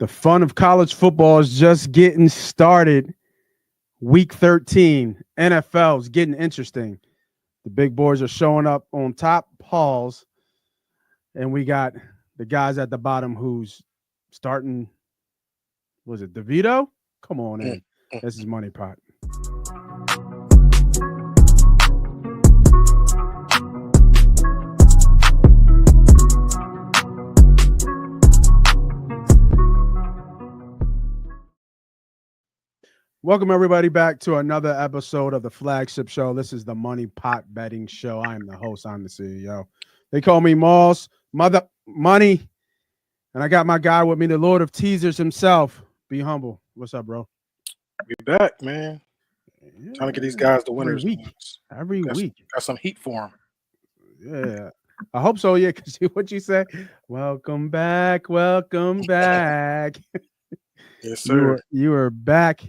The fun of college football is just getting started. Week 13, NFL's getting interesting. The big boys are showing up on top. Pause. And we got the guys at the bottom who's starting. Was it DeVito? Come on in. This is Money Pot. Welcome, everybody, back to another episode of the flagship show. This is the Money Pot Betting Show. I am the host. I'm the CEO. They call me Moss, Mother Money. And I got my guy with me, the Lord of Teasers himself. Be humble. What's up, bro? We back, man. Yeah, trying to get these guys the winners. Every week. Got some heat for them. Yeah. I hope so, yeah, because what you say? Welcome back. Welcome back. Yes, sir. You are back.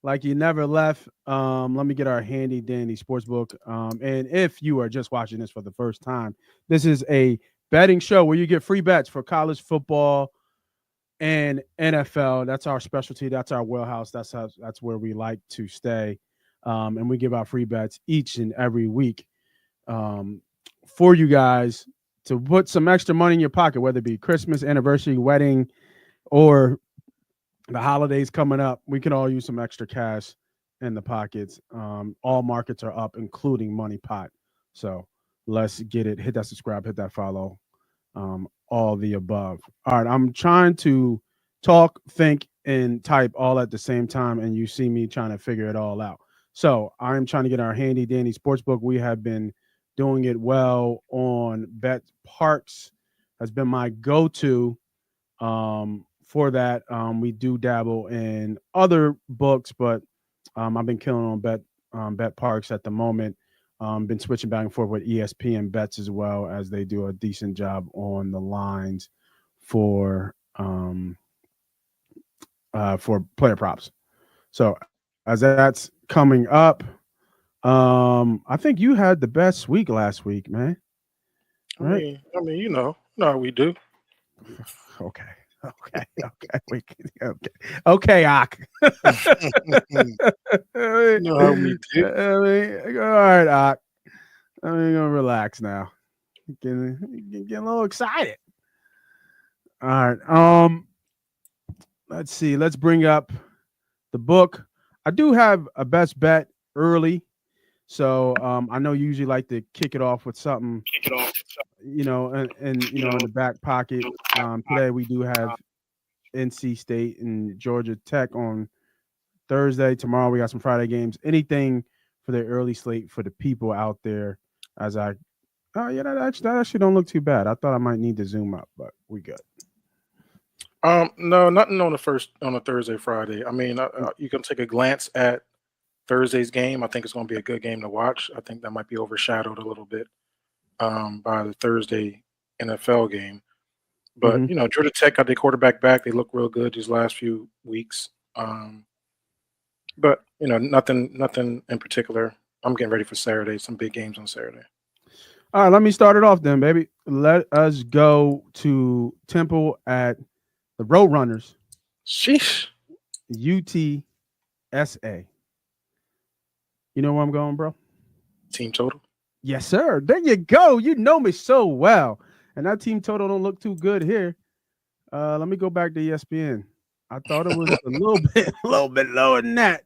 Like you never left. Let me get our handy dandy sportsbook. And if you are just watching this for the first time, this is a betting show where you get free bets for college football and NFL. That's our specialty. That's our wheelhouse. That's where we like to stay. And we give out free bets each and every week for you guys to put some extra money in your pocket, whether it be Christmas, anniversary, wedding, or the holidays coming up. We can all use some extra cash in the pockets. All markets are up, including Money Pot. So let's get it. Hit that subscribe, hit that follow, all the above. All right, I'm trying to talk, think, and type all at the same time, and you see me trying to figure it all out. So I'm trying to get our handy dandy sportsbook. We have been doing it well on Bet Parks. Has been my go-to. For that, we do dabble in other books, but I've been killing on Bet Parks at the moment. Been switching back and forth with ESPN bets as well, as they do a decent job on the lines for player props. So as that's coming up, I think you had the best week last week, man. Right? I mean, you know we do. Okay. Okay, Ak. You know how we do. All right, Ak. I'm gonna relax now. Getting a little excited. All right. Let's see. Let's bring up the book. I do have a best bet early, so I know you usually like to kick it off with something. And in the back pocket. Today we do have NC State and Georgia Tech on Thursday. Tomorrow we got some Friday games. Anything for the early slate for the people out there? That actually don't look too bad. I thought I might need to zoom up, but we good. No, nothing on the Thursday, Friday. I mean, you can take a glance at Thursday's game. I think it's going to be a good game to watch. I think that might be overshadowed a little bit by the Thursday NFL game. But, Georgia Tech got their quarterback back. They look real good these last few weeks. But, nothing in particular. I'm getting ready for Saturday, some big games on Saturday. All right, let me start it off then, baby. Let us go to Temple at the Roadrunners. Sheesh. UTSA. You know where I'm going, bro? Team total? Yes, sir. There you go. You know me so well. And that team total don't look too good here. Let me go back to ESPN. I thought it was a little bit lower than that.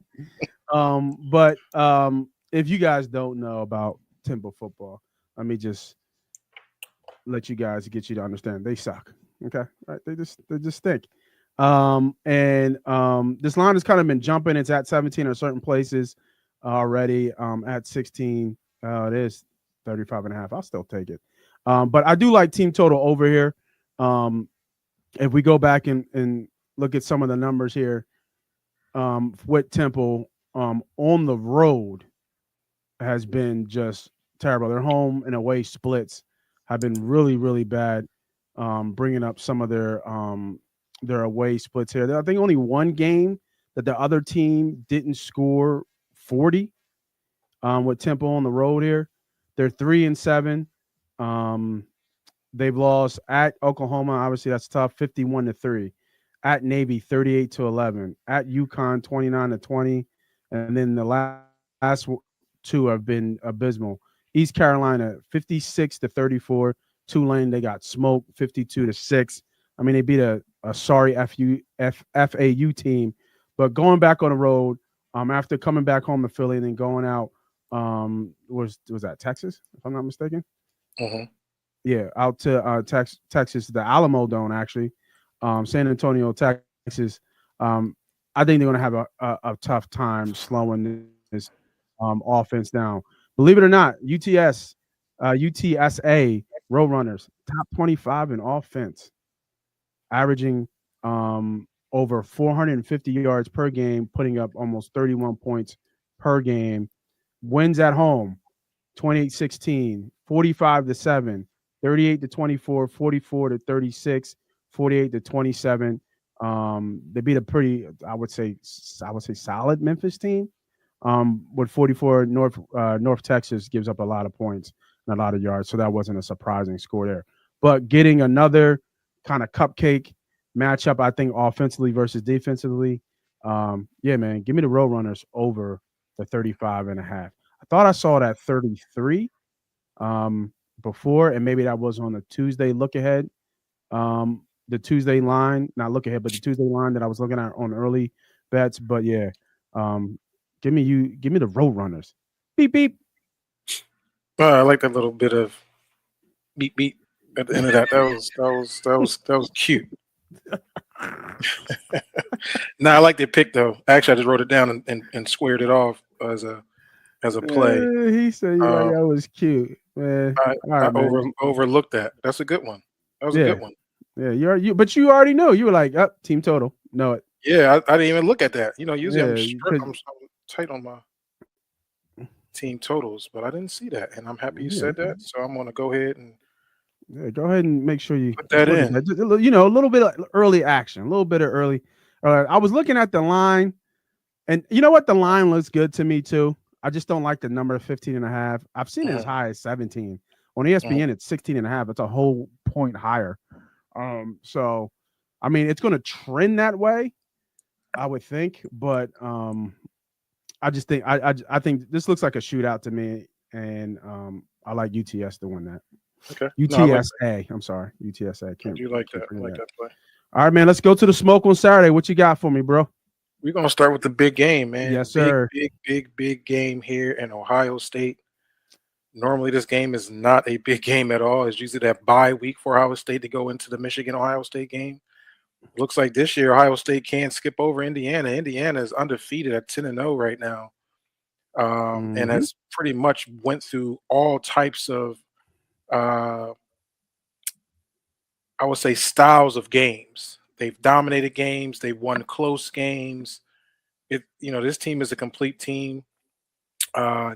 But if you guys don't know about Temple football, let me just let you guys get you to understand. They suck. Okay, right? They just stink. And this line has kind of been jumping. It's at 17 in certain places already. At 16, it is 35.5. I'll still take it. But I do like team total over here. If we go back and look at some of the numbers here, with Temple on the road has been just terrible. Their home and away splits have been really, really bad. Bringing up some of their away splits here. I think only one game that the other team didn't score 40 with Temple on the road here. They're 3-7. They've lost at Oklahoma. Obviously, that's tough, 51-3. at Navy 38-11, at UConn 29-20, and then the last two have been abysmal. East Carolina 56-34. Tulane, they got smoked 52-6. I mean, they beat a sorry FAU team, but going back on the road, after coming back home to Philly and then going out, was that Texas, if I'm not mistaken? Mm-hmm. Yeah, out to Texas, the Alamo Dome actually, San Antonio, Texas. Um, I think they're going to have a tough time slowing this offense down. Believe it or not, UTSA Roadrunners top 25 in offense, averaging over 450 yards per game, putting up almost 31 points per game. Wins at home 28-16, 45-7, 38-24, 44-36, 48-27. They beat a pretty, I would say solid Memphis team. With 44, North Texas gives up a lot of points and a lot of yards, so that wasn't a surprising score there. But getting another kind of cupcake matchup, I think offensively versus defensively. Yeah, man, give me the Roadrunners over the 35 and a half. I thought I saw that 33 before, and maybe that was on the Tuesday look ahead. The Tuesday line, not look ahead, but the Tuesday line that I was looking at on early bets. But yeah, um, give me the Roadrunners. Beep beep. I like that little bit of beep beep at the end of that. That was cute. Now I like their pick though. Actually, I just wrote it down and squared it off as a play. He said you like Uh, that was cute, man. I All I right, man. overlooked that. That's a good one. That was a Yeah, good one. yeah. But you already know. You were like, up team total. Know it. Yeah, I didn't even look at that. Usually I'm Yeah, strict. I'm tight on my team totals, but I didn't see that, and I'm happy you yeah. said that. So I'm gonna go ahead and Yeah, go ahead and make sure you put just that look at in. that. Just a little bit of early action, a little bit of early. I was looking at the line, and you know what? The line looks good to me too. I just don't like the number 15 and a half. I've seen it as Mhm, high as 17. On mhm. ESPN, it's 16 and a half. It's a whole point higher. So I mean, it's going to trend that way, I would think, but I just think I think this looks like a shootout to me, and I like UTS to win that. Okay. No, I like that. UTSA. I'm sorry, UTSA. I Can't do like keep that. I forgetting like that. that play. All right, man. Let's go to the smoke on Saturday. What you got for me, bro? We're gonna start with the big game, man. Yes, Big, sir. big, big, big game here in Ohio State. Normally, this game is not a big game at all. It's usually that bye week for Ohio State to go into the Michigan Ohio State game. Looks like this year Ohio State can't skip over Indiana. Indiana is undefeated at 10-0 right now, and Mm-hmm. has pretty much went through all types of, uh, I would say, styles of games. They've dominated games. They've won close games. This team is a complete team.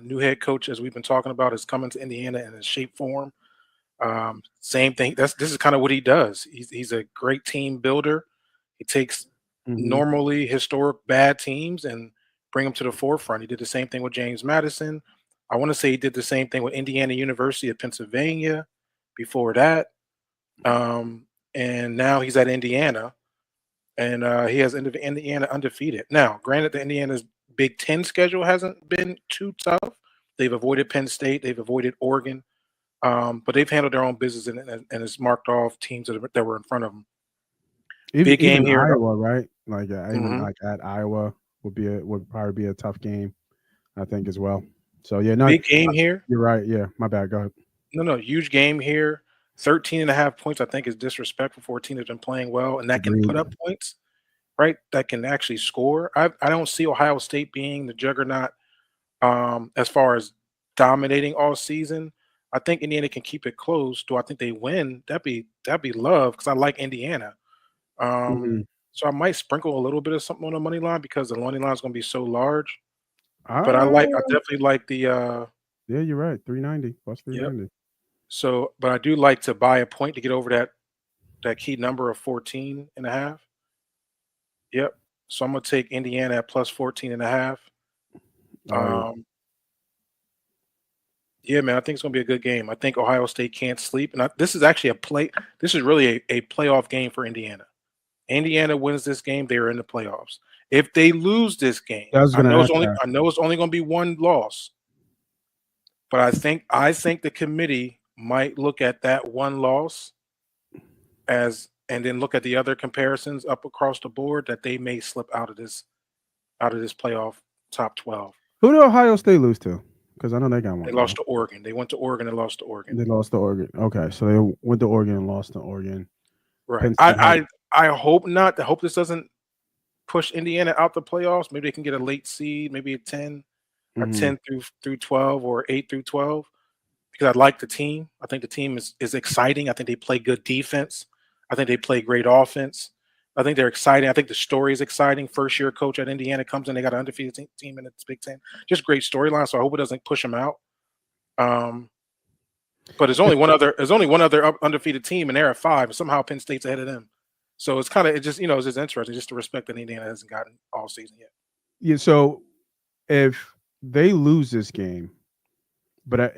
New head coach, as we've been talking about, is coming to Indiana in a shape form. Same thing. This is kind of what he does. He's a great team builder. He takes Mm-hmm. normally historic bad teams and bring them to the forefront. He did the same thing with James Madison. I want to say he did the same thing with Indiana University of Pennsylvania before that. And now he's at Indiana, and he has Indiana undefeated. Now, granted, the Indiana's Big Ten schedule hasn't been too tough. They've avoided Penn State. They've avoided Oregon. But they've handled their own business and it's marked off teams that were in front of them. Even Big game even here. Iowa, right? Like even Mhm. like at Iowa would probably be a tough game, I think as well. So yeah, no, Big game here. you're right. Yeah, my bad. Go ahead. No, no, huge game here. 13 and a half points, I think, is disrespectful for a team that's been playing well and that can put Agreed. up points, right? That can actually score. I don't see Ohio State being the juggernaut as far as dominating all season. I think Indiana can keep it close. Do I think they win? That'd be love because I like Indiana. Um, Mm-hmm. so I might sprinkle a little bit of something on the money line because the money line is going to be so large. But I Ah, definitely like the yeah, you're right. 390 plus yep. 390. So, but I do like to buy a point to get over that key number of 14 and a half. Yep. So I'm gonna take Indiana at plus 14 and a half. Oh yeah. Um, yeah, man, I think it's gonna be a good game. I think Ohio State can't sleep, and this is actually a play. This is really a playoff game for Indiana. Indiana wins this game, they are in the playoffs. If they lose this game, I was I gonna know it's ask only that. I know it's only going to be one loss, but I think the committee might look at that one loss as and then look at the other comparisons up across the board that they may slip out of this playoff top 12. Who did Ohio State lose to? Because I know they got They one lost loss. to Oregon. They went to Oregon and lost to Oregon. They lost to Oregon. Okay, so they went to Oregon and lost to Oregon. Right. Penn State had. I hope not. I hope this doesn't push Indiana out the playoffs. Maybe they can get a late seed, maybe a Mhm. 10 through 12 or 8 through 12 because I like the team. I think the team is exciting. I think they play good defense. I think they play great offense. I think they're exciting. I think the story is exciting. First year coach at Indiana comes in, they got an undefeated team in the Big Ten. Just great storyline. So I hope it doesn't push them out. Um, but there's only one other undefeated team, and they're at 5, and somehow Penn State's ahead of them. So it's just interesting, just the respect that Indiana hasn't gotten all season yet. Yeah, so if they lose this game, but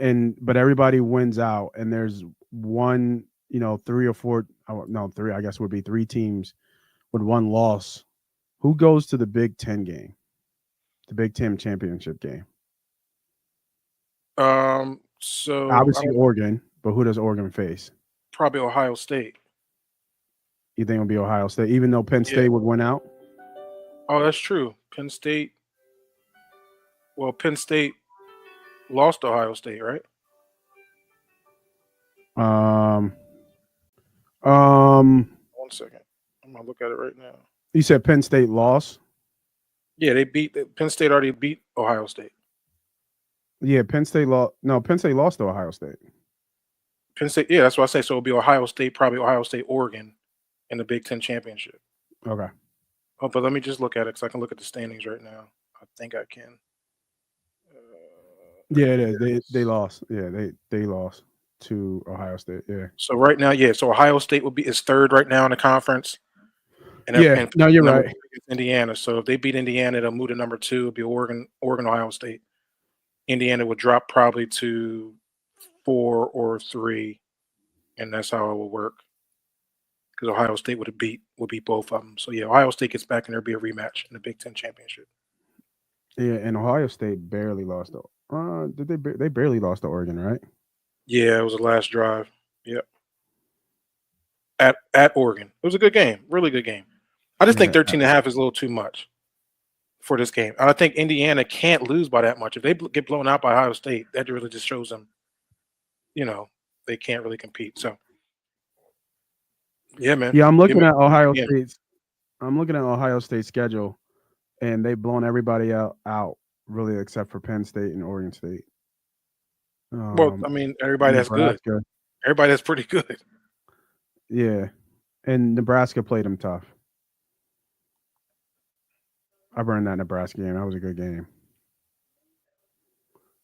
everybody wins out, and there's one, 3 or 4, no, 3, I guess would be 3 teams with one loss. Who goes to the Big Ten game, the Big Ten championship game? So I Obviously Oregon, but who does Oregon face? probably Ohio State. You think it'll be Ohio State, even though Penn Yeah. State would win out? Oh, that's true. Penn State. Well, Penn State lost to Ohio State, right? Um, um, 1 second. I'm gonna look at it right now. you said Penn State lost. Yeah, Penn State already beat Ohio State. Yeah, Penn State lost. No, Penn State lost to Ohio State. Penn State, yeah, that's what I say. So it'll be Ohio State, probably Ohio State, Oregon, in the Big Ten championship. Okay. Oh, but let me just look at it because I can look at the standings right now. I think I can. Yeah, it is. They lost. Yeah, they lost to Ohio State. Yeah. So right now, yeah. So Ohio State is third right now in the conference, and Yeah. No, you're number right. 2 is Indiana. So if they beat Indiana, they'll move to number 2. It'll be Oregon, Ohio State. Indiana would drop probably to 4 or 3, and that's how it will work. Because Ohio State would beat both of them. So yeah, Ohio State gets back and there'll be a rematch in the Big Ten championship. Yeah, and Ohio State barely lost. Did they? They barely lost to Oregon, right? Yeah, it was the last drive. Yep. At Oregon. It was a good game, really good game. I just think Yeah. 13.5 is a little too much for this game. And I think Indiana can't lose by that much. If they get blown out by Ohio State, that really just shows them, they can't really compete. So, yeah, man. Yeah, I'm Give looking me at Ohio Indiana. State's. I'm looking at Ohio State's schedule, and they've blown everybody out really, except for Penn State and Oregon State. Well, I mean, everybody that's good. Nebraska. Everybody that's pretty good. Yeah, and Nebraska played them tough. I burned that Nebraska game. That was a good game.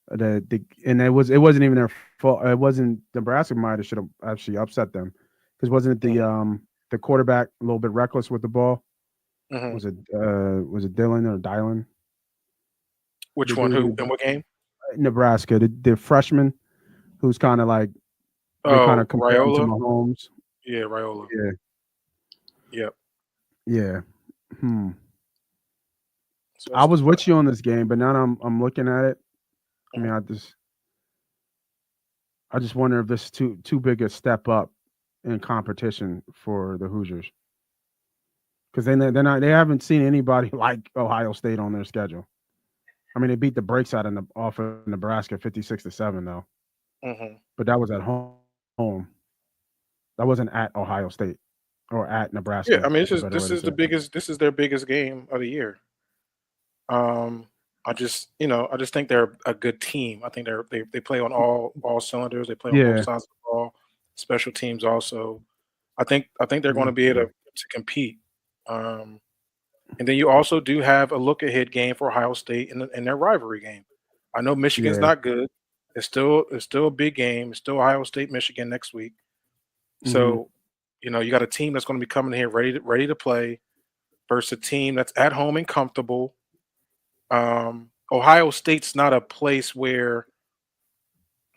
And it wasn't even their fault. It wasn't Nebraska might have should have actually upset them because wasn't it the quarterback a little bit reckless with the ball? Mhm. Was it Dylan or Dylan? Which The one? Who? dude In what game? Nebraska, the freshman who's kind of like they kind Oh, of compare him to Raiola. Mahomes. Yeah, Raiola. Yeah, Yep. yeah. Hmm. So I that's was with you on this game, but now I'm looking at it. I mean, I just wonder if this is too big a step up in competition for the Hoosiers because they haven't seen anybody like Ohio State on their schedule. I mean, they beat the brakes out off of Nebraska 56-7 though, Mhm. but that was at home. That wasn't at Ohio State or at Yeah, Nebraska. I mean, Is a better way to say it. this is their biggest game of the year. Um, I just think they're a good team. I think they play on all cylinders. They play on both Yeah. sides of the ball. Special teams also. I think they're going to be able to compete. Um, and then you also do have a look ahead game for Ohio State in their rivalry game. I know Michigan's Yeah. not good. It's still a big game. It's still Ohio State Michigan next week. Mhm. So, you got a team that's going to be coming here ready to play versus a team that's at home and comfortable. Ohio State's not a place where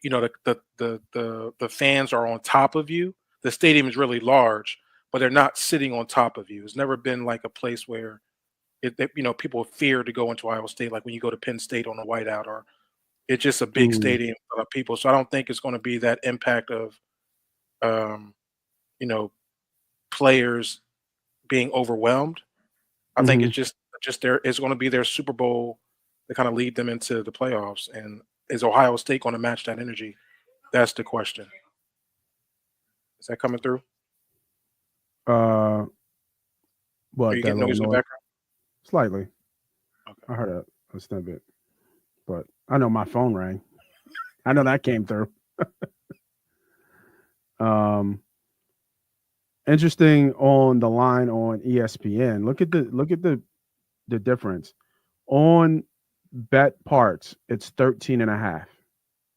the fans are on top of you. The stadium is really large, but they're not sitting on top of you. It's never been like a place where people fear to go into Iowa State, like when you go to Penn State on a whiteout, or it's just a big Mm, stadium of people. So I don't think it's going to be that impact of um, you know players being overwhelmed. I think hmm it's just their it's going to be their Super Bowl to kind of lead them into the playoffs. And is Ohio State going to match that energy? That's the question. Is that coming through? uh, Are what you that getting little noise in the noise? background? Slightly. Okay. I heard a snippet, but I know my phone rang. I know that came through. Um, Interesting on the line on ESPN. Look at the difference on bet parts. It's 13 and a half.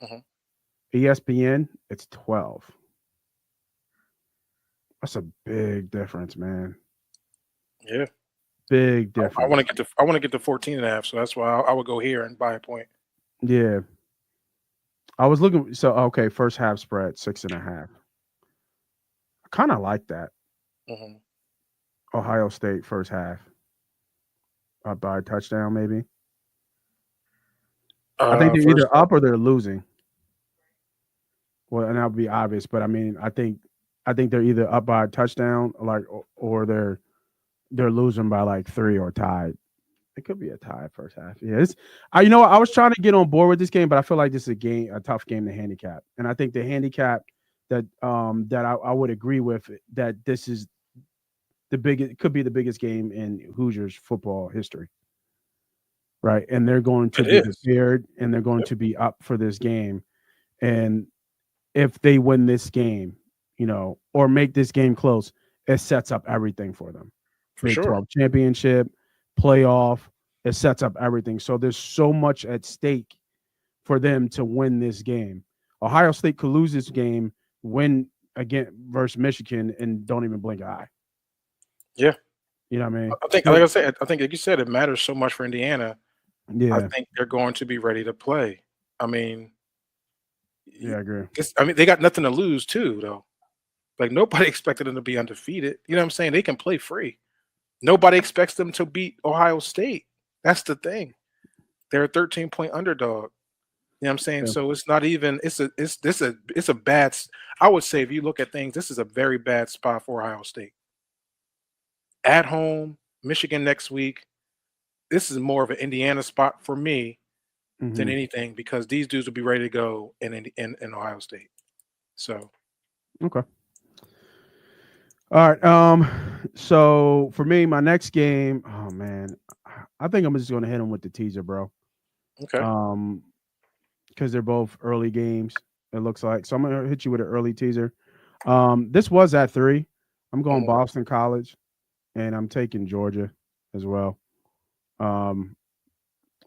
Mhm. ESPN, it's 12. That's a big difference, man. Yeah. Big I want to difference. get to I want to get to 14 and a half. So that's why I would go here and buy a point. Yeah. I was looking. So, okay, first half spread, 6.5. I kind of like that. Hmm. Ohio State first half. Up by a touchdown, maybe. I think they're First either up or they're losing. Well, and that would be obvious, but I mean, I think they're either up by a touchdown, like, or they're losing by like three or tied. It could be a tie first half. Yeah, I was trying to get on board with this game, but I feel like this is a tough game to handicap, and I think the handicap that I would agree with that this is the biggest could be the biggest game in Hoosiers football history, right? And they're going to it be is. prepared and they're going Yep, to be up for this game, and if they win this game, or make this game close, it sets up everything for them. for Big sure. 12 championship, playoff, it sets up everything. So there's so much at stake for them to win this game. Ohio State could lose this game, win again versus Michigan, and don't even blink an eye. Yeah. You know what I mean? I think, like I said, I think, like you said, it matters so much for Indiana. I Yeah, think they're going to be ready to play. I mean, yeah, I agree. they got nothing to lose too, though. Like nobody expected them to be undefeated. You know what I'm saying? They can play free. Nobody expects them to beat Ohio State. That's the thing. They're a 13-point underdog. You know what I'm saying? Yeah. So it's not even it's a bad I would say if you look at things, this is a very bad spot for Ohio State. At home, Michigan next week. This is more of an Indiana spot for me than hmm anything because these dudes will be ready to go in Ohio State. So Okay. All right. So for me, my next game, oh man, I think I'm just gonna hit them with the teaser, bro. okay. Um, because they're both early games. It looks like so. I'm gonna hit you with an early teaser. This was at 3. I'm going Mhm. Boston College, and I'm taking Georgia as well. Um,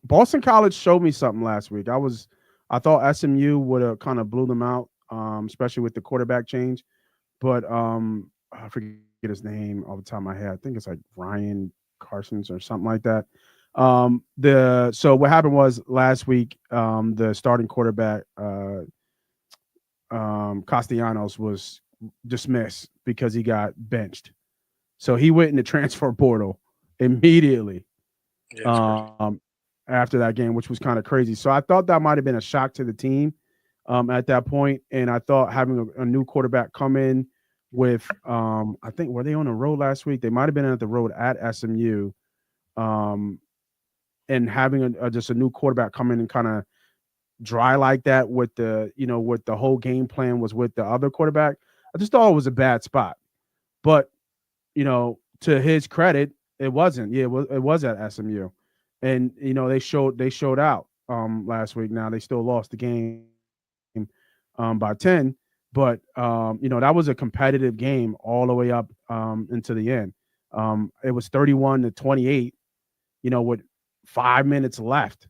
Boston College showed me something last week. I thought SMU would have kind of blew them out, especially with the quarterback change. But I forget his name all the time. I had. I think it's like Ryan Carson's or something like that. The So what happened was last week, the starting quarterback Castellanos was dismissed because he got benched. So he went in the transfer portal immediately Yeah, it's crazy. um, after that game, which was kind of crazy. So I thought that might have been a shock to the team at that point, and I thought having a new quarterback come in with, I think, were they on the road last week? They might have been at the road at SMU, um, and having just a new quarterback come in and kind of dry like that with what the whole game plan was with the other quarterback. I just thought it was a bad spot, but to his credit, it wasn't. Yeah, it was at SMU, and they showed out last week. Now they still lost the game by 10, but that was a competitive game all the way up into the end. It was 31-28. With 5 minutes left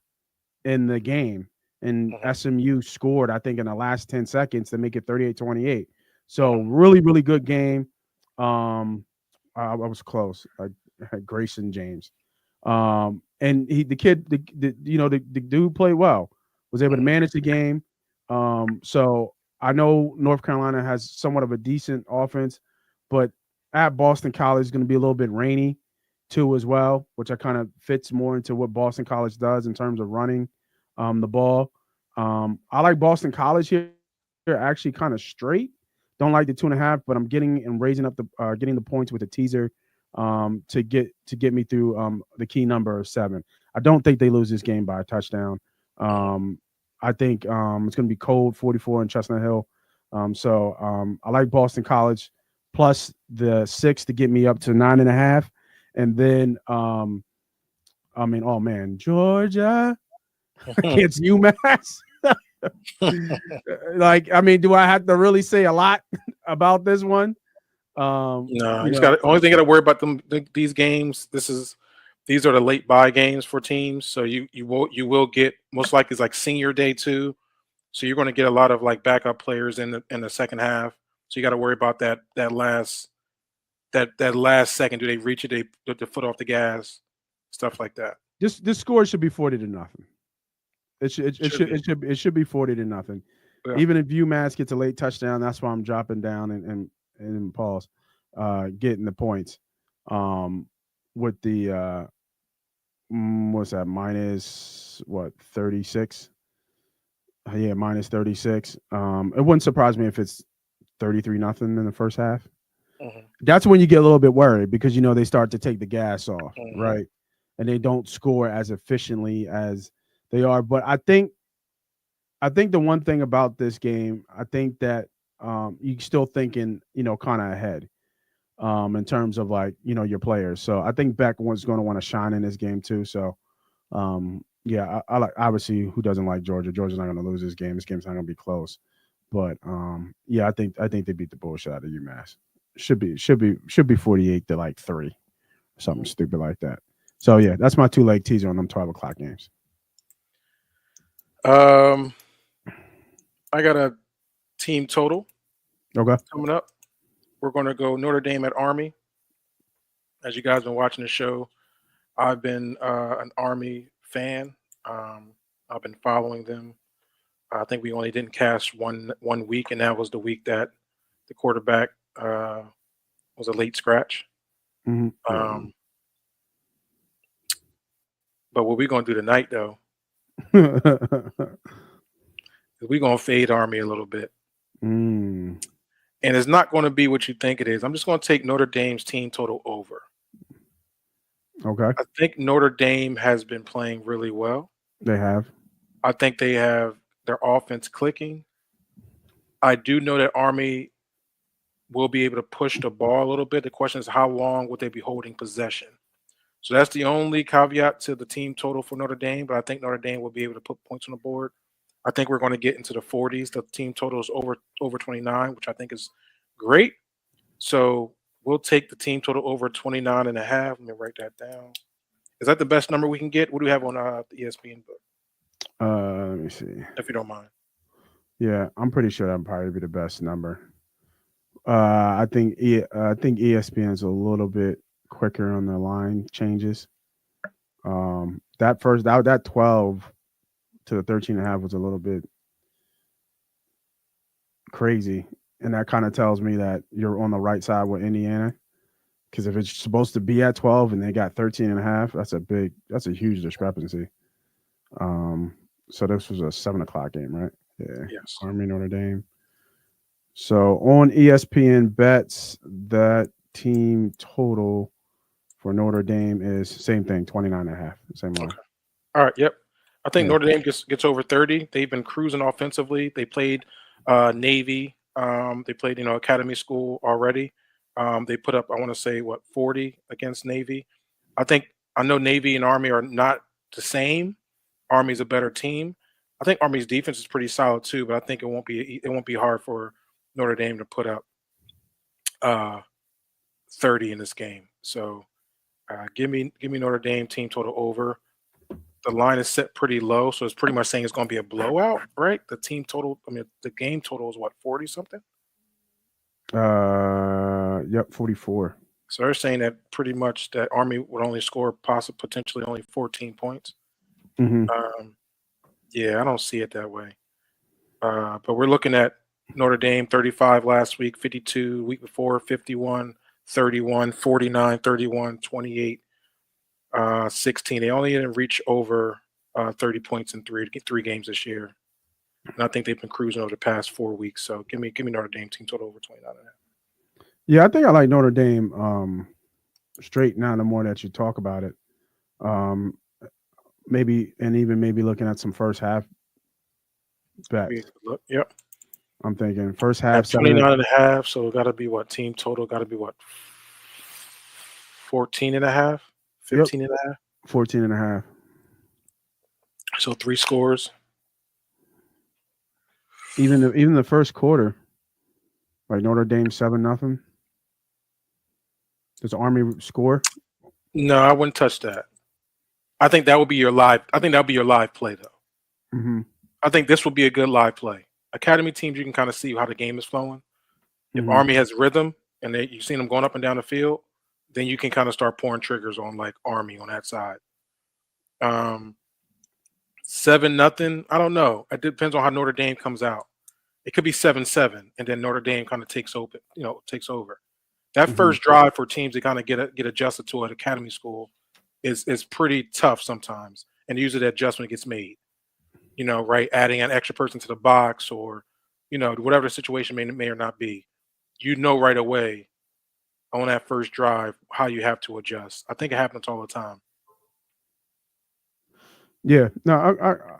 in the game, and Mhm. SMU scored, I think, in the last 10 seconds to make it 38-28. So really, really good game. Um, I was close. I had Grayson James. And the kid, the dude played well, was able to Mhm. manage the game. So I know North Carolina has somewhat of a decent offense, but at Boston College is going to be a little bit rainy too as well, which I kind of fits more into what Boston College does in terms of running the ball. I like Boston College here, actually kind of straight. Don't like the 2.5, but I'm getting and raising up the getting the points with a teaser to get me through the key number of 7. I don't think they lose this game by a touchdown. Um, I think it's going to be cold 44 in Chestnut Hill. I like Boston College plus the 6 to get me up to 9.5. And then, oh man, Georgia against UMass. Like, I mean, do I have to really say a lot about this one? No, You you just know, got only thing you got to worry about these games. These are the late bye games for teams, so you will get most likely it's like senior day too. So you're going to get a lot of like backup players in the second half. So you got to worry about that last second. Do they reach it? They put the foot off the gas, stuff like that. this score should be 40-0. Should be. It should be 40-0. Yeah. Even if UMass gets a late touchdown, that's why I'm dropping down and pause, getting the points. With the what's that, minus what, 36? Yeah, minus 36. It wouldn't surprise me if it's 33-0 in the first half. Mhm, That's when you get a little bit worried because they start to take the gas off, mhm. right? And they don't score as efficiently as they are. But I think the one thing about this game, I think that you're still thinking, kind of ahead in terms of like, your players. So I think Beck was going to want to shine in this game too. So yeah, I like, obviously, who doesn't like Georgia? Georgia's not going to lose this game. This game's not going to be close. But yeah, I think they beat the bullshit out of UMass. Should be 48-3, something stupid like that. So yeah, that's my 2 leg teaser on them 12 o'clock games. Um, I got a team total Okay. coming up. We're going to go Notre Dame at Army. As you guys been watching the show, I've been an Army fan. Um, I've been following them. I think we only didn't cash one week, and that was the week that the quarterback was a late scratch. Mm-hmm. Um, but what we're gonna do tonight, though, is we're gonna fade Army a little bit, mm, and it's not going to be what you think it is. I'm just going to take Notre Dame's team total over. okay. I think Notre Dame has been playing really well. They have. I think they have their offense clicking. I do know that Army will be able to push the ball a little bit. The question is, how long would they be holding possession? So that's the only caveat to the team total for Notre Dame. But I think Notre Dame will be able to put points on the board. I think we're going to get into the 40s. The team total is over 29, which I think is great. So we'll take the team total over 29 and a half. Let me write that down. Is that the best number we can get? What do we have on the ESPN book, Let me see. if you don't mind? Yeah, I'm pretty sure that'll probably be the best number. I think ESPN's a little bit quicker on the line changes. That 12 to the 13.5 was a little bit crazy, and that kind of tells me that you're on the right side with Indiana. Because if it's supposed to be at 12 and they got 13.5, that's a huge discrepancy. So this was a 7 o'clock game, right? Yeah, Yes. Army Notre Dame. So on ESPN bets, that team total for Notre Dame is same thing, 29.5, same line. Okay. All right. Yep. I think Yeah. Notre Dame gets over 30. They've been cruising offensively. They played Navy. They played Academy School already. They put up, I want to say, 40 against Navy. I know Navy and Army are not the same. Army's a better team. I think Army's defense is pretty solid too, but I think it won't be hard for Notre Dame to put up uh, 30 in this game. So give me Notre Dame team total over. The line is set pretty low, so it's pretty much saying it's going to be a blowout, right? The team total, I mean, the game total is 40 something. Yep, 44. So they're saying that pretty much that Army would only score potentially only 14 points. Hmm. Um, yeah, I don't see it that way. But we're looking at Notre Dame 35 last week, 52 week before, 51, 31, 49, 31, 28, 16. They only didn't reach over 30 points in three games this year. And I think they've been cruising over the past 4 weeks. So give me Notre Dame team total over 29.5. Yeah, I think I like Notre Dame straight now the more that you talk about it. Maybe looking at some first half bets. Look, yep. I'm thinking first half 29.5. So it got to be what team total? Got to be what 14.5, 15.5, 14.5. So 3 scores. Even the first quarter, like Notre Dame 7-0. Does Army score? No, I wouldn't touch that. I think that would be your live. I think that would be your live play, though. Mm-hmm. I think this would be a good live play. Academy teams, you can kind of see how the game is flowing. If Army has rhythm and you've seen them going up and down the field, then you can kind of start pouring triggers on like Army on that side. 7-0. I don't know. It depends on how Notre Dame comes out. It could be 7-7, and then Notre Dame kind of takes over. That first drive for teams to kind of get adjusted to an academy school is pretty tough sometimes, and usually that adjustment gets made. Right? Adding an extra person to the box, or whatever the situation may or not be. Right away on that first drive how you have to adjust. I think it happens all the time. Yeah, no,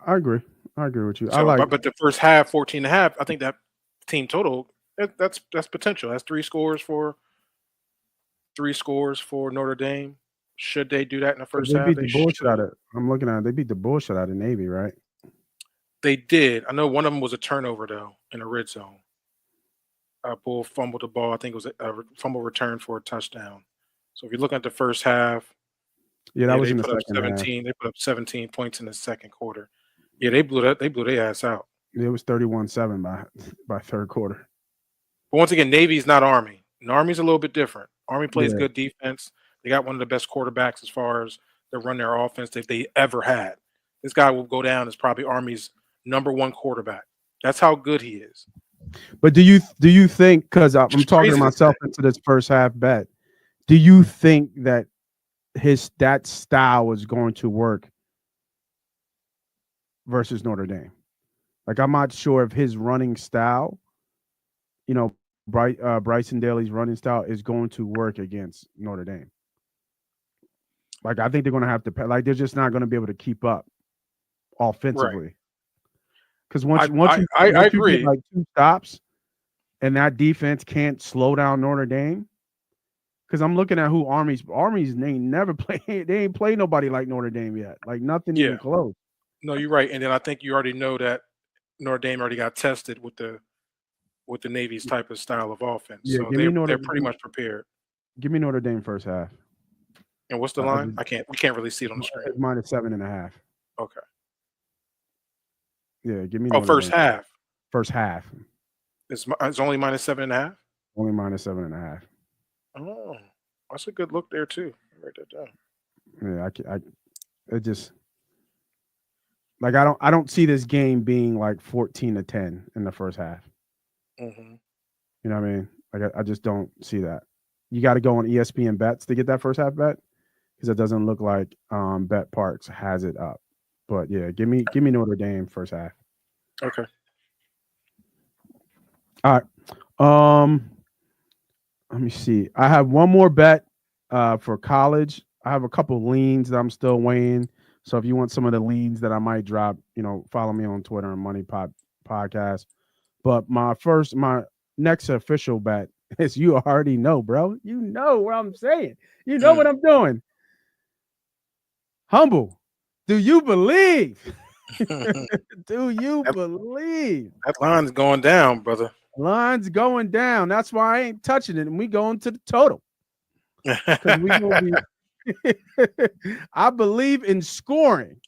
I agree. I agree with you. But the first half, 14.5. I think that team total that's potential. That's 3 scores for Notre Dame. Should they do that in the first they half? Beat the bullshit out of. I'm looking at it. They beat the bullshit out of Navy, right? They did. I know one of them was a turnover though in the red zone. Bull fumbled the ball. I think it was a fumble return for a touchdown. So if you look at the first half, that was in the second 17. half. They put up 17 points in the second quarter. Yeah, they blew their ass out. It was 31-7 by third quarter. But once again, Navy's not Army. And Army's a little bit different. Army plays good defense. They got one of the best quarterbacks as far as they run their offense that they ever had. This guy will go down as probably Army's #1 quarterback. That's how good he is. But do you think, because I'm talking myself into this first half bet, do you think that that style is going to work versus Notre Dame? Like, I'm not sure if his running style, Bryson Daly's running style is going to work against Notre Dame. Like, I think they're going to have to, like, they're just not going to be able to keep up offensively. Because once you agree. Get like 2 stops and that defense can't slow down Notre Dame, because I'm looking at who Army's they never play. They ain't played nobody like Notre Dame yet. Like, nothing even close. No, you're right. And then I think you already know that Notre Dame already got tested with the Navy's type of style of offense. Yeah, so they're pretty much prepared. Give me Notre Dame first half. And what's the line? We can't really see it on the screen. It's -7.5. Okay. Yeah, give me. First half. First half. It's only -7.5. Only -7.5. Oh, that's a good look there too. Write that down. Yeah, it just like I don't see this game being like 14-10 in the first half. Mm-hmm. You know what I mean? Like, I just don't see that. You got to go on ESPN bets to get that first half bet, because it doesn't look like Bet Parks has it up. But yeah, give me Notre Dame first half. Okay. All right. Let me see. I have one more bet for college. I have a couple leans that I'm still weighing. So if you want some of the leans that I might drop, follow me on Twitter and Money Pot Podcast. But my next official bet is, you already know, bro. You know what I'm saying. You know what I'm doing. Humble. Do you believe? Do you believe? That line's going down, brother. Line's going down. That's why I ain't touching it. And we going to the total. I believe in scoring.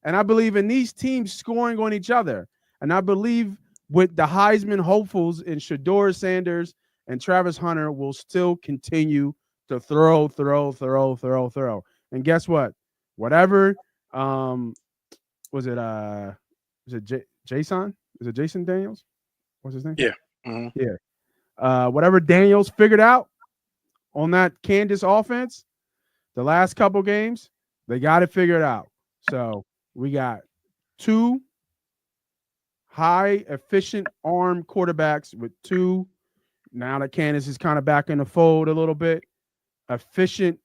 And I believe in these teams scoring on each other. And I believe with the Heisman hopefuls in Shedeur Sanders and Travis Hunter will still continue to throw. And guess what? Whatever was it Jason? Is it Jason Daniels? What's his name? Yeah. Mm-hmm. Yeah. Whatever Daniels figured out on that Kansas offense, the last couple games, they got it figured out. So we got two high efficient arm quarterbacks with two. Now that Kansas is kind of back in the fold a little bit, efficient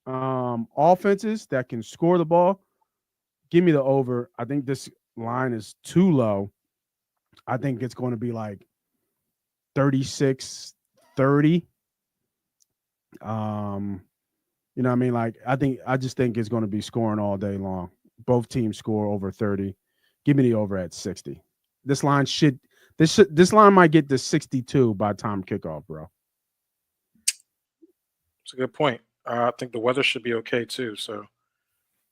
offenses that can score the ball. Give me the over. I think this line is too low. I think it's going to be like 36-30. You know what I mean? Like I just think it's going to be scoring all day long. Both teams score over 30. Give me the over at 60. This line this line might get to 62 by time kickoff, bro. It's a good point. I think the weather should be okay too. So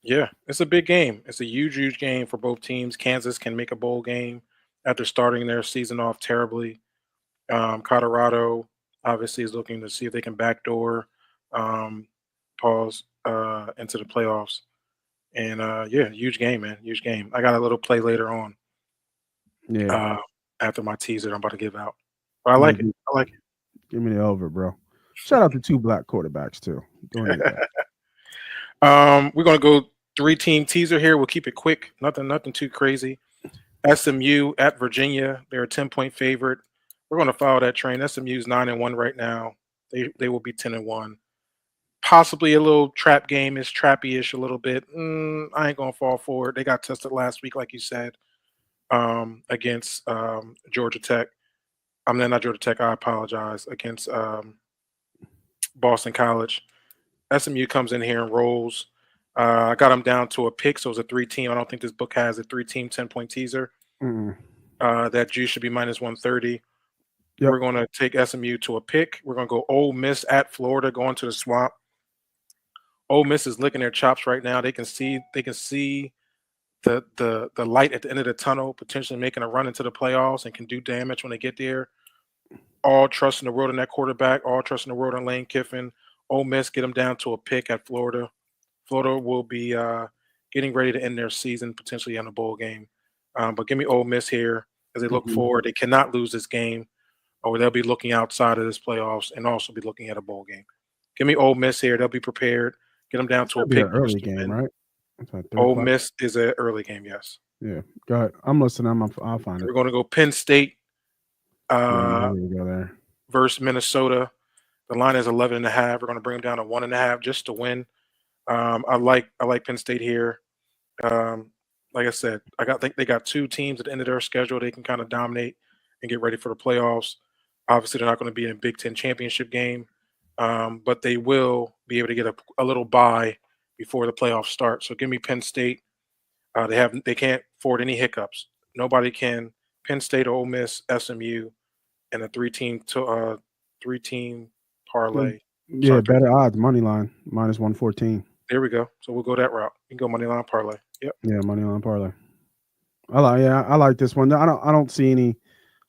yeah, it's a big game. It's a huge, huge game for both teams. Kansas can make a bowl game after starting their season off terribly. Colorado obviously is looking to see if they can backdoor um, pause into the playoffs. And yeah, huge game, man. Huge game. I got a little play later on Yeah. uh, after my teaser I'm about to give out. But I Yeah, like it. I like give me the over, bro. Shout out to two black quarterbacks too. Don't need that. it. We're gonna go 3-team teaser here. We'll keep it quick. Nothing too crazy. SMU at Virginia. They're a 10-point favorite. We're going to follow that train. SMU's 9-1 right now. They will be 10-1. Possibly a little trap game is trappy-ish a little bit. I ain't gonna fall for it. They got tested last week, like you said, against Georgia Tech. I'm not Georgia Tech. I apologize. Against Boston College. SMU comes in here and rolls. I got them down to a pick, so it's a 3-team. I don't think this book has a 3-team 10-point teaser. That juice should be minus 130. Yep. We're going to take SMU to a pick. We're going to go Ole Miss at Florida, going to the swamp. Ole Miss is licking their chops right now. They can see the light at the end of the tunnel, potentially making a run into the playoffs and can do damage when they get there. All trust in the world in that quarterback. All trust in the world in Lane Kiffin. Ole Miss get them down to a pick at Florida. Florida will be getting ready to end their season, potentially in a bowl game. But give me Ole Miss here as they look forward. They cannot lose this game, or they'll be looking outside of this playoffs and also be looking at a bowl game. Give me Ole Miss here. They'll be prepared. Get them down to a pick. An early game, right? Ole Miss is an early game, yes. Yeah, go ahead. I'm listening. I'll find it. We're going to go Penn State go there. Versus Minnesota. The line is 11.5. We're going to bring them down to 1.5 just to win. I like Penn State here. Like I said, think they got two teams at the end of their schedule they can kind of dominate and get ready for the playoffs. Obviously, they're not going to be in a Big Ten championship game, but they will be able to get a little bye before the playoffs start. So give me Penn State. They can't afford any hiccups. Nobody can. Penn State, Ole Miss, SMU, and a 3-team parlay. Yeah, better odds. Money line minus 114. There we go. So we'll go that route. You can go money line parlay. Yep. Yeah, money line parlay. I like this one. I don't see any.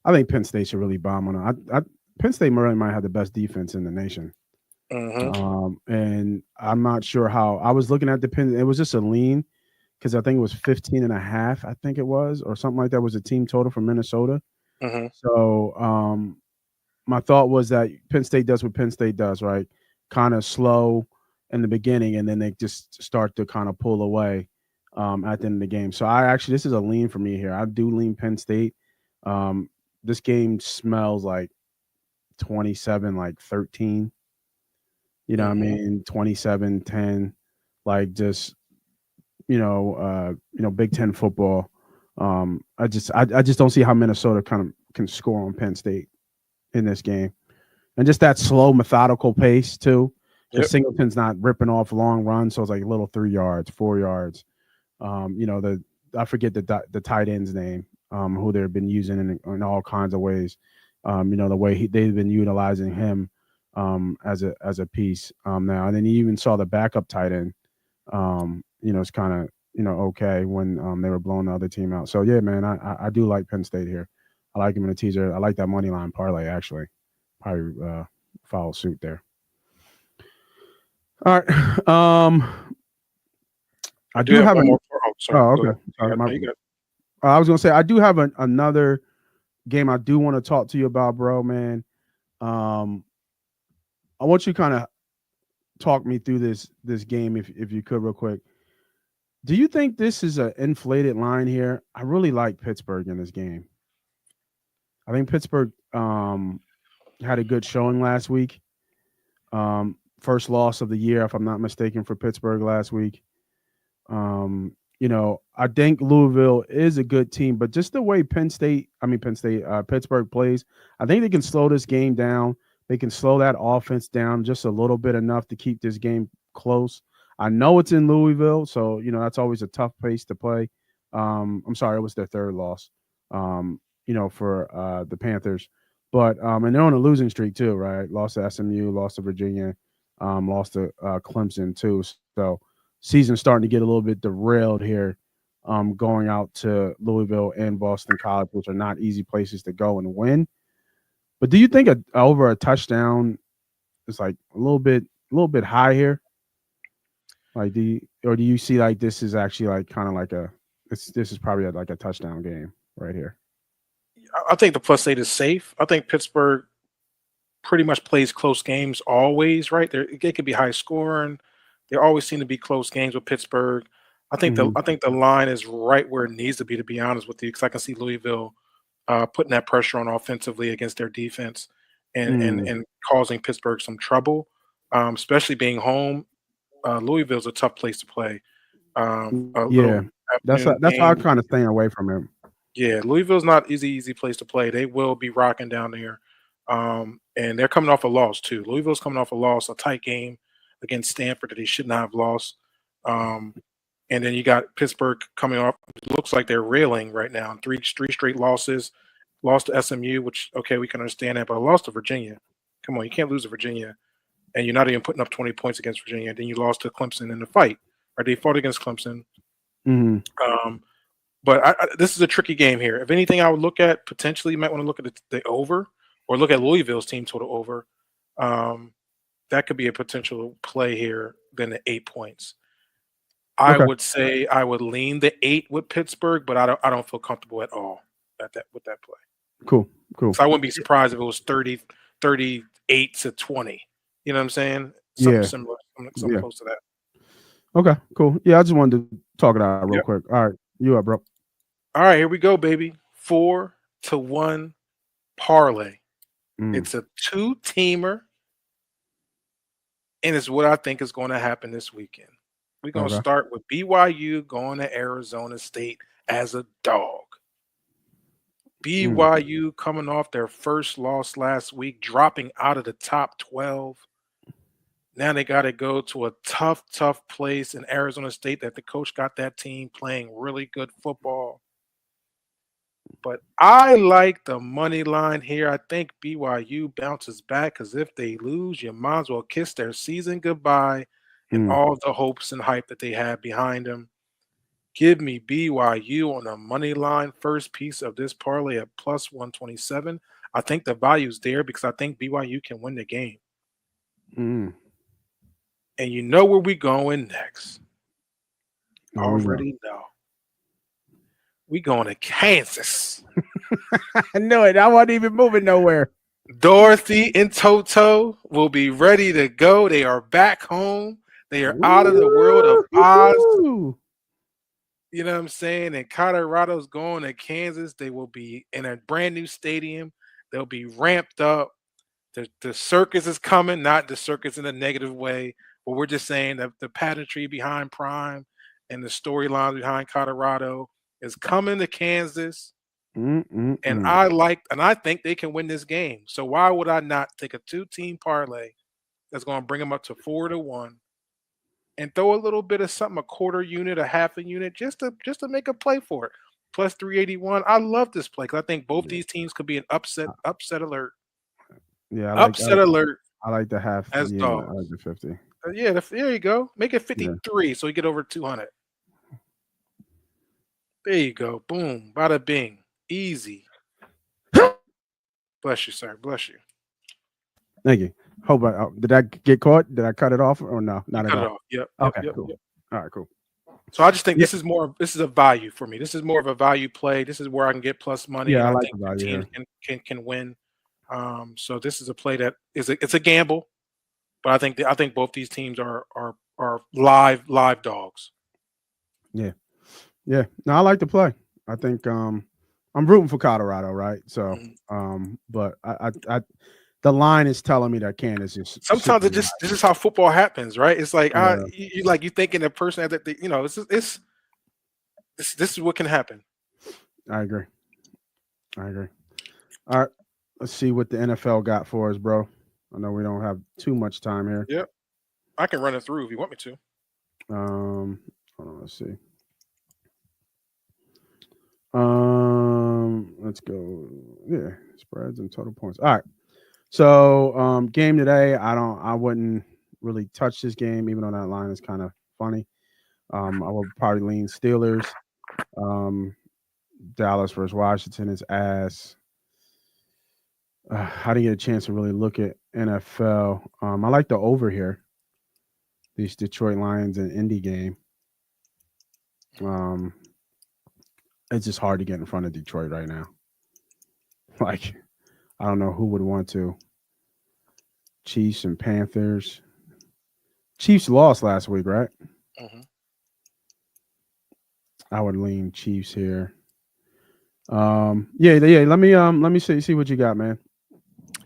I think Penn State should really bomb on it. Penn State really might have the best defense in the nation. And I'm not sure how. I was looking at the Penn. It was just a lean because I think it was 15.5. I think it was, or something like that was a team total for Minnesota. So my thought was that Penn State does what Penn State does, right? Kind of slow in the beginning, and then they just start to kind of pull away at the end of the game. So this is a lean for me here. I do lean Penn State. This game smells like 27, like 13. You know what I mean? 27-10, like just Big Ten football. I just don't see how Minnesota kind of can score on Penn State in this game, and just that slow, methodical pace too. Yep. Singleton's not ripping off long runs, so it's like little 3 yards, 4 yards. I forget the tight end's name, who they've been using in all kinds of ways. The way they've been utilizing him as a piece now, and then you even saw the backup tight end. It's kind of okay when they were blowing the other team out. So yeah, man, I do like Penn State here. I like him in a teaser. I like that money line parlay actually. Probably follow suit there. All right. I do have one more. Okay. I was gonna say I do have another game I do want to talk to you about, bro, man. I want you to kind of talk me through this game if you could real quick. Do you think this is an inflated line here? I really like Pittsburgh in this game. I think Pittsburgh had a good showing last week. First loss of the year, if I'm not mistaken, for Pittsburgh last week. I think Louisville is a good team, but just the way Pittsburgh plays, I think they can slow this game down. They can slow that offense down just a little bit enough to keep this game close. I know it's in Louisville, so that's always a tough place to play. I'm sorry, it was their third loss. For the Panthers, but and they're on a losing streak too, right? Lost to SMU, lost to Virginia, lost to Clemson too. So season's starting to get a little bit derailed here, going out to Louisville and Boston College, which are not easy places to go and win. But do you think over a touchdown is like a little bit high here? Like, do you see like this is actually like kind of like this is probably like a touchdown game right here? I think the +8 is safe. I think Pittsburgh pretty much plays close games always, right? They could be high scoring. There always seem to be close games with Pittsburgh. Mm-hmm. I think the line is right where it needs to be honest with you, because I can see Louisville putting that pressure on offensively against their defense Mm. and causing Pittsburgh some trouble, especially being home. Louisville's a tough place to play. A Yeah, little that's afternoon that's how I'm game. kind of staying away from him. Yeah, Louisville's not easy place to play. They will be rocking down there. And they're coming off a loss too. Louisville's coming off a loss, a tight game against Stanford that they should not have lost. Um, and then you got Pittsburgh coming off. It looks like they're railing right now. Three straight losses. Lost to SMU, which okay, we can understand that, but a loss to Virginia. Come on, you can't lose to Virginia, and you're not even putting up 20 points against Virginia. And then you lost to Clemson in the fight. Right? They fought against Clemson. Mhm. Um, but this is a tricky game here. If anything, I would look at potentially, you might want to look at the over or look at Louisville's team total over. Um, that could be a potential play here than the 8 points. I Okay, would say I would lean the 8 with Pittsburgh, but I don't feel comfortable at all at that with that play. cool, cool. So I wouldn't be surprised if it was 38-20. You know what I'm saying? Something Yeah, similar, something yeah. close to that. Okay, cool. Yeah, I just wanted to talk it out real Yep. quick. All right, you up, bro? All right, here we go, baby. 4-1 parlay. Mm, It's a two-teamer, and it's what I think is going to happen this weekend. We're going to okay. start with BYU going to Arizona State as a dog. Mm, BYU coming off their first loss last week, dropping out of the top 12. Now they got to go to a tough place in Arizona State that the coach got that team playing really good football. But I like the money line here. I think BYU bounces back because if they lose, you might as well kiss their season goodbye and mm, all the hopes and hype that they had behind them. Give me BYU on the money line, first piece of this parlay at plus 127. I think the value's there because I think BYU can win the game. mm. And you know where we going next. Where we go? Already know. We going to Kansas. I knew it. I wasn't even moving nowhere. Dorothy and Toto will be ready to go. They are back home. They are out of the world of Oz. Woo-hoo. You know what I'm saying? And Colorado's going to Kansas. They will be in a brand new stadium. They'll be ramped up. The circus is coming, not the circus in a negative way, but we're just saying that the pageantry behind Prime and the storyline behind Colorado is coming to Kansas. Mm, mm, And mm. I think they can win this game. So why would I not take a two-team parlay that's going to bring them up to 4-1 and throw a little bit of something, a quarter unit, a half a unit, just to make a play for it. Plus 381. I love this play because I think both Yeah, these teams could be an upset alert. yeah. Upset alert I like the half as unit. I like dogs. the 50. Yeah, there you go. Make it Yeah. 53 so you get over 200. There you go. Boom. Bada bing. Easy. Bless you, sir. Bless you. Thank you. Hope did I get caught? Did I cut it off or no? You Not at cut it all. off. Yep. Yep. Okay, Yep. cool. Yep. All right, cool. So I just think Yeah, this is a value for me. This is more of a value play. This is where I can get plus money, yeah. and I I like think the the value teams here. can win. So this is a play that it's a gamble, But I think both these teams are live dogs. Yeah. Yeah. No, I like to play. I think I'm rooting for Colorado, right? So Mhm. but I the line is telling me that Kansas is Sometimes super it live. just this is how football happens, right? It's like Yeah, you like you thinking the person that you know this is what can happen. I agree. I agree. All right. Let's see what the NFL got for us, bro. I know we don't have too much time here. Yep, I can run it through if you want me to. Um, hold on, let's see. Let's go. Yeah, spreads and total points. All right. So, game today, I wouldn't really touch this game, even though that line is kind of funny. I would probably lean Steelers. Um, Dallas versus Washington is ass. I didn't get a chance to really look at NFL. I like the over here. These Detroit Lions and Indy game. Um, it's just hard to get in front of Detroit right now. Like, I don't know who would want to. Chiefs and Panthers. Chiefs lost last week, right? Hmm. I would lean Chiefs here. Yeah. Let me see what you got, man.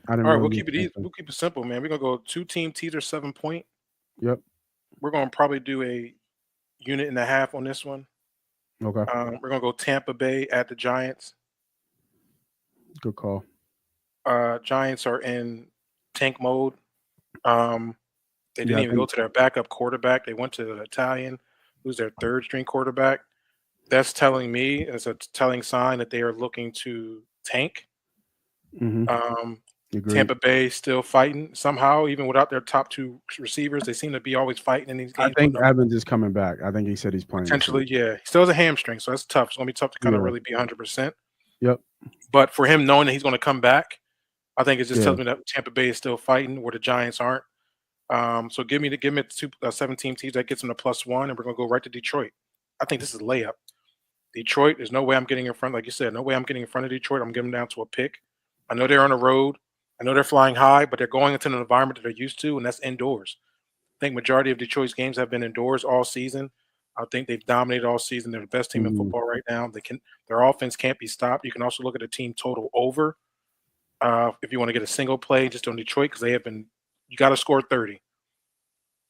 I didn't All right, really get a chance to. we'll keep it simple, man. We're gonna go 2 team teaser 7 point. Yep. We're gonna probably do a unit and a half on this one. Okay. We're gonna go Tampa Bay at the Giants. Good call. Giants are in tank mode. Um, they Yeah, didn't I even go think. to their backup quarterback. They went to the Italian, who's their third string quarterback. That's telling me, it's a telling sign that they are looking to tank. Mm-hmm. Um, Agreed. Tampa Bay still fighting somehow, even without their top two receivers. They seem to be always fighting in these I games, think putting up Evans is coming back. I think he said he's playing this week. potentially, yeah. He still has a hamstring, so that's tough. It's gonna be tough to kind of Yeah. really be 100%. Yep. But for him knowing that he's gonna come back, I think it just Yeah. tells me that Tampa Bay is still fighting where the Giants aren't. So give me the 17 teams that gets them to +1, and we're gonna go right to Detroit. I think this is a layup. Detroit, there's no way I'm getting in front. Like you said, no way I'm getting in front of Detroit. I'm getting them down to a pick. I know they're on the road. I know they're flying high, but they're going into an environment that they're used to, and that's indoors. I think majority of Detroit's games have been indoors all season. I think they've dominated all season. They're the best team in Mhm. football right now. Their offense can't be stopped. You can also look at the team total over if you want to get a single play just on Detroit because they have been. You got to score 30.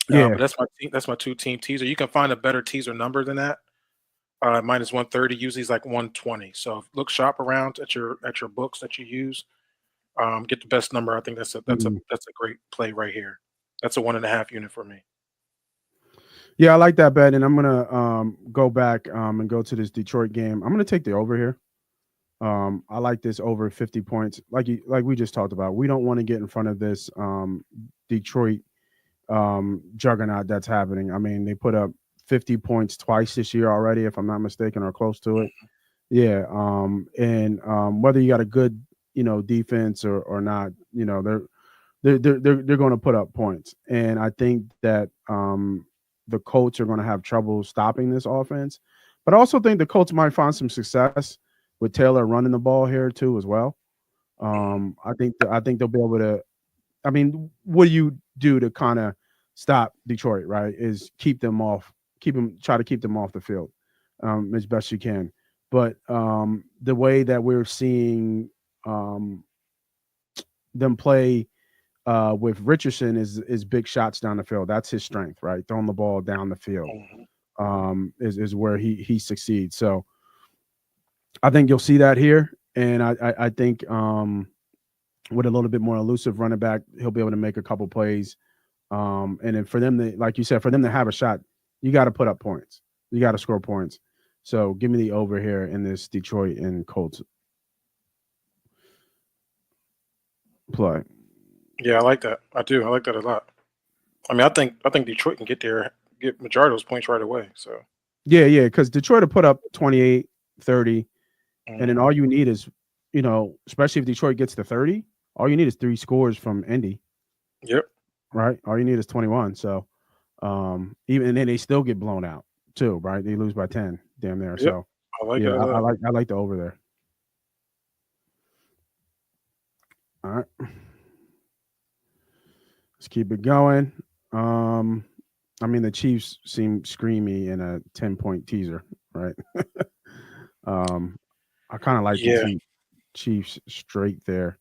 Yeah. But that's my team. That's my 2 team teaser. You can find a better teaser number than that. Minus 130 usually is like 120. So look shop around at your books that you use. Get the best number. I think Mhm. that's a great play right here. That's a 1.5 unit for me. Yeah, I like that bet, and I'm gonna go back and go to this Detroit game. I'm gonna take the over here. I like this over 50 points. Like we just talked about. We don't want to get in front of this Detroit juggernaut that's happening. I mean, they put up 50 points twice this year already, if I'm not mistaken, or close to it. Yeah. And whether you got a good, defense or not, they're going to put up points. And I think that the Colts are going to have trouble stopping this offense. But I also think the Colts might find some success with Taylor running the ball here too as well. Mhm. I think they'll be able to. I mean, what do you do to kind of stop Detroit? Right? Is try to keep them off the field as best you can. But the way that we're seeing um, them play with Richardson is big shots down the field. That's his strength, right? Throwing the ball down the field Mhm. is where he succeeds. So I think you'll see that here, and I think with a little bit more elusive running back, he'll be able to make a couple plays. And then for them to, like you said, for them to have a shot, you got to put up points. You got to score points. So give me the over here in this Detroit and Colts play. Yeah, I like that. I do. I like that a lot. I mean, I think Detroit can get majority of those points right away. So, Yeah, because Detroit will put up 28, 30, and then mhm. all you need is, especially if Detroit gets to 30, all you need is 3 scores from Indy, Yep, right? All you need is 21. So even and then they still get blown out too, right? They lose by 10, damn near. yep. So I like yeah, that a lot. I like the over there. All right. Let's keep it going. I mean, the Chiefs seem screamy in a 10-point teaser, right? um, I kind of like the Yeah. Chiefs straight there.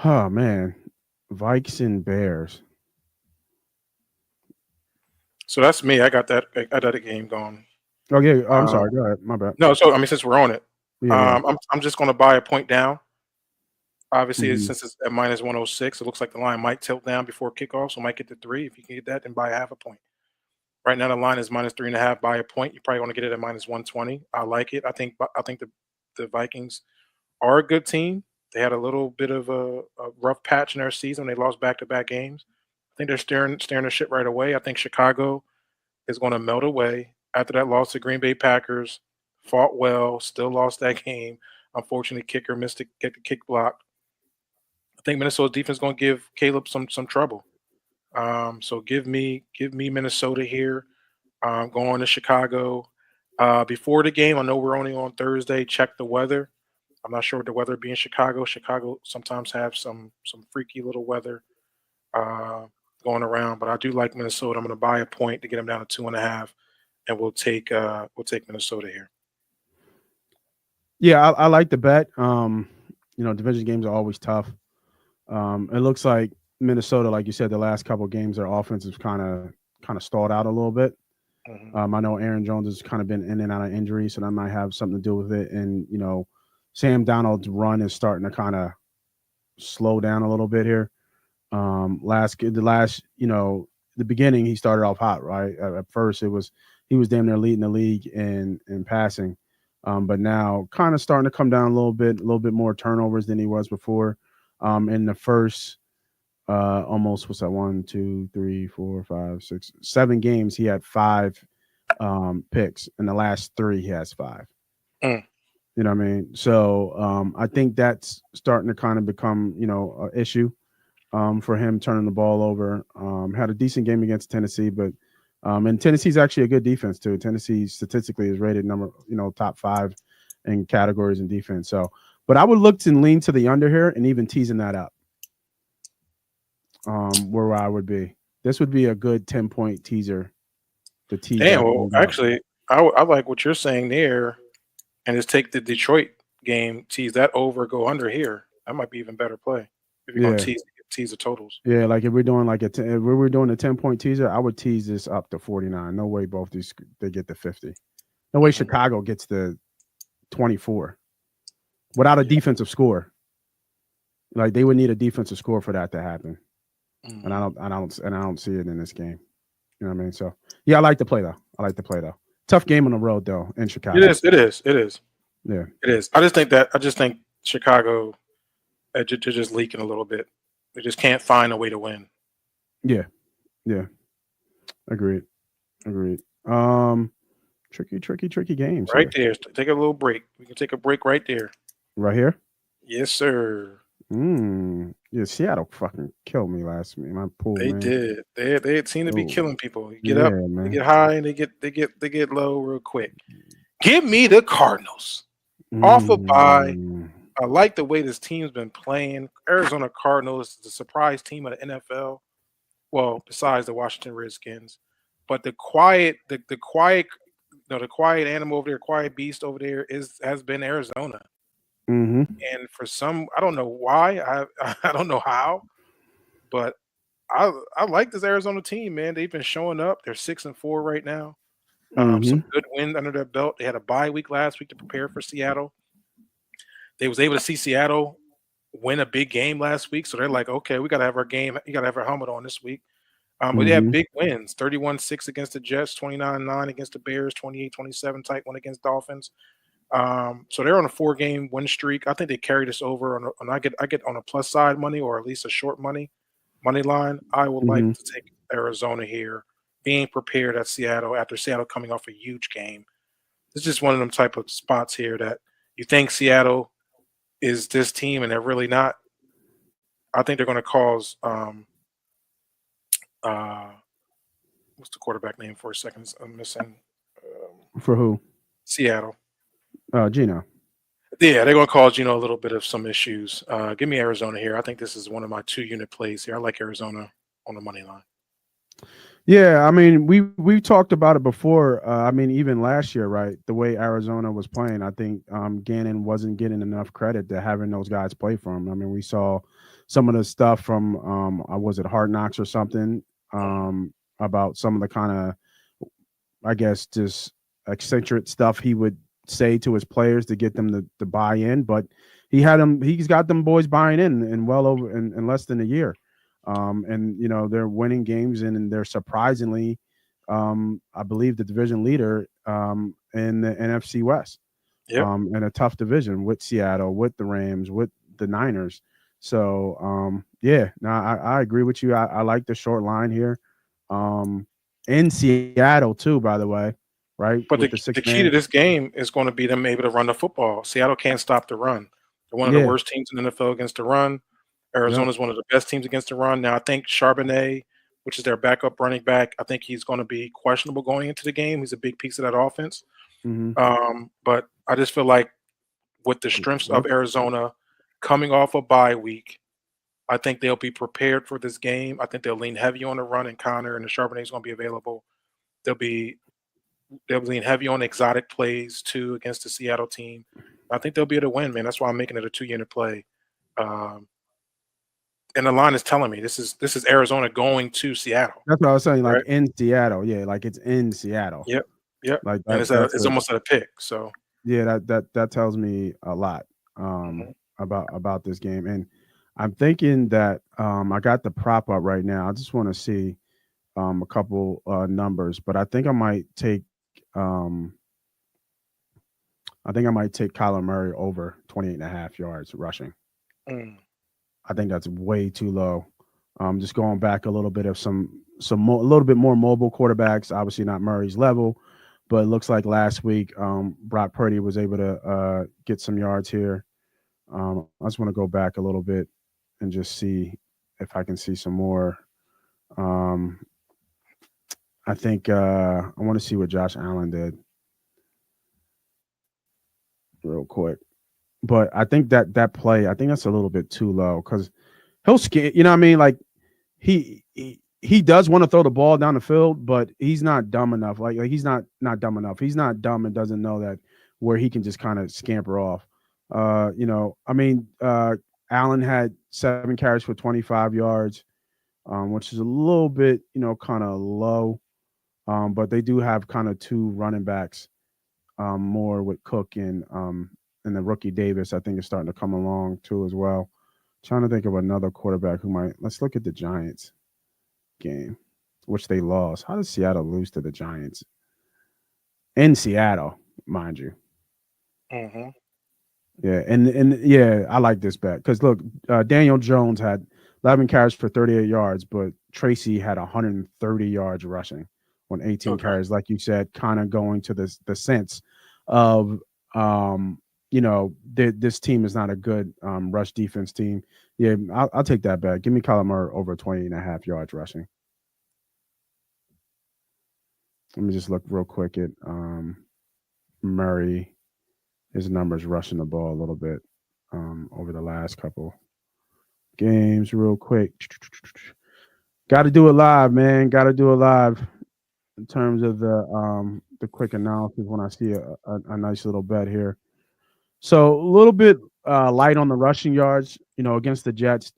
Oh man, Vikes and Bears. So that's me. I got that game going. Oh yeah. Oh, I'm Uh, sorry. Go ahead. My bad. no, so I mean, since we're on it, Yeah, yeah. I'm just going to buy a point down. Obviously, Hmm. since it's at minus 106, it looks like the line might tilt down before kickoff, so might get to 3. If you can get that, then buy a half a point. Right now, the line is minus 3.5. Buy a point. You're probably going to get it at minus 120. I like it. I think the Vikings are a good team. They had a little bit of a rough patch in their season. They lost back-to-back games. I think they're staring their shit right away. I think Chicago is going to melt away after that loss to Green Bay Packers. Fought well, still lost that game. Unfortunately, kicker missed to get the kick block. I think Minnesota's defense is going to give Caleb some trouble. So give me Minnesota here. Going to Chicago. Before the game, I know we're only on Thursday. Check the weather. I'm not sure what the weather be in Chicago. Chicago sometimes have some freaky little weather uh, going around, but I do like Minnesota. I'm going to buy a point to get them down to 2.5, and we'll take Minnesota here. Yeah, I like the bet. Division games are always tough. It looks like Minnesota, like you said, the last couple of games, their offense is kind of stalled out a little bit. Hmm. I know Aaron Jones has kind of been in and out of injury, so that might have something to do with it. And Sam Donald's run is starting to kind of slow down a little bit here. The beginning he started off hot, right? At first he was damn near leading the league in passing, but now kind of starting to come down a little bit more turnovers than he was before. In the first almost what's that, 1, 2, 3, 4, 5, 6, 7 games he had 5 picks. In the last 3 he has 5. Mm. You know what I mean? So I think that's starting to kind of become an issue for him turning the ball over. Had a decent game against Tennessee, but and Tennessee's actually a good defense too. Tennessee statistically is rated top 5 in categories in defense. So, but I would look to lean to the under here and even teasing that up. Where I would be. This would be a good 10-point teaser to tease Damn. that Well, thing up. actually, I like what you're saying there, and just take the Detroit game, tease that over, go under here. That might be even better play if you're going to Yeah. tease the totals. Yeah, like if we're doing if we were doing a 10-point teaser, I would tease this up to 49. No way both these they get to 50. No way Hmm. Chicago gets to 24 without a Yeah. defensive score. Like they would need a defensive score for that to happen. And Hmm. I don't see it in this game. You know what I mean? So yeah, I like to play though. Tough game on the road though in It Chicago. is. It is. It is. Yeah. It is. I just think Chicago, they're just leaking a little bit. They just can't find a way to win. Yeah. Yeah. Agreed. Agreed. Um tricky games Right here. there. Take a little break. We can take a break right there. Right here. Yes, sir. Yeah, Seattle fucking killed me last week. My pool, They man. did. They seem to be Oh, killing people. You get up, yeah, they man. get high, and they get low real quick. Give me the Cardinals. Off a bye. Mm, I like the way this team's been playing. Arizona Cardinals is the surprise team of the NFL. Well, besides the Washington Redskins, but the quiet animal over there, quiet beast over there has been Arizona. mm-hmm, And for some, I don't know why, I don't know how, but I like this Arizona team, man. They've been showing up. They're 6-4 right now. mm-hmm, Some good wins under their belt. They had a bye week last week to prepare for Seattle. They was able to see Seattle win a big game last week, so they're like, okay, we got to have our game. You got to have our helmet on this week. But they have mm-hmm, big wins: 31-6 against the Jets, 29-9 against the Bears, 28-27 tight one against Dolphins. So they're on a 4-game win streak. I think they carry this over on I get on a plus side money, or at least a short money line. I would like mm-hmm. to take Arizona here, being prepared at Seattle after Seattle coming off a huge game. It's just one of them type of spots here that you think Seattle is this team and they're really not. I think they're going to cause uh, what's the quarterback name for a second? I'm missing For who? Seattle. Gino. Yeah, they're going to cause a little bit of some issues. Give me Arizona here. I think this is one of my 2 unit plays here. I like Arizona on the money line. Yeah, I mean, we talked about it before. I mean, even last year, right? The way Arizona was playing, I think Gannon wasn't getting enough credit to having those guys play for him. I mean, we saw some of the stuff from was it Hard Knocks or something Mhm. about some of the kind of, I guess, just eccentric stuff he would say to his players to get them to buy in. But he's got them boys buying in well over in less than a year. And they're winning games and they're surprisingly, I believe, the division leader in the NFC West, Yep. in a tough division with Seattle, with the Rams, with the Niners. So yeah, no, I agree with you. I like the short line here. Um, in Seattle too, by the way, right? But With the, the six the key to man. this game is going to be them able to run the football. Seattle can't stop the run. They're one of the Yeah. worst teams in the NFL against the run. Yep. Arizona's one of the best teams against the run. Now, I think Charbonnet, which is their backup running back, I think he's going to be questionable going into the game. He's a big piece of that offense. Mm-hmm. But I just feel like with the strengths of Yep. Arizona coming off a bye week, I think they'll be prepared for this game. I think they'll lean heavy on the run, and Connor and the Charbonnet is going to be available. They'll be they'll lean heavy on exotic plays too against the Seattle team. I think they'll be able to win, man. That's why I'm making it a 2 unit play. Um, and the line is telling me this is Arizona going to Seattle, That's what I was saying. Like right? in Seattle, yeah, like it's in Seattle. Yep, yep. Like And that. it's almost at a pick. So Yeah, that tells me a lot mhm. about this game. And I'm thinking that I got the prop up right now. I just want to see a couple numbers, but I think I might take Kyler Murray over 28 and a half yards rushing. Mm, I think that's way too low. Just going back a little bit of a little bit more mobile quarterbacks, obviously not Murray's level, but it looks like last week Brock Purdy was able to get some yards here. I just want to go back a little bit and just see if I can see some more. Um, I think I want to see what Josh Allen did real quick. But I think that play, I think that's a little bit too low because he'll scare. You know what I mean? Like he does want to throw the ball down the field, but he's not dumb enough. Like he's not dumb enough. He's not dumb and doesn't know that where he can just kind of scamper off. I mean, Allen had 7 carries for 25 yards, which is a little bit, kind of low. But they do have kind of two running backs, more with Cook and the rookie Davis. I think is starting to come along too as well. Trying to think of another quarterback who might. Let's look at the Giants game, which they lost. How did Seattle lose to the Giants in Seattle, mind you? mhm. Yeah, and yeah, I like this bet because look, Daniel Jones had 11 carries for 38 yards, but Tracy had 130 yards rushing on 18 Okay. carries. Like you said, kind of going to the sense of this team is not a good rush defense team. Yeah, I'll take that bet. Give me Kyler Murray over 20 and a half yards rushing. Let me just look real quick at Murray. His numbers rushing the ball a little bit over the last couple games, real quick. Got to do it live, man. Got to do it live in terms of the quick analysis when I see a nice little bet here. So a little bit light on the rushing yards, against the Jets.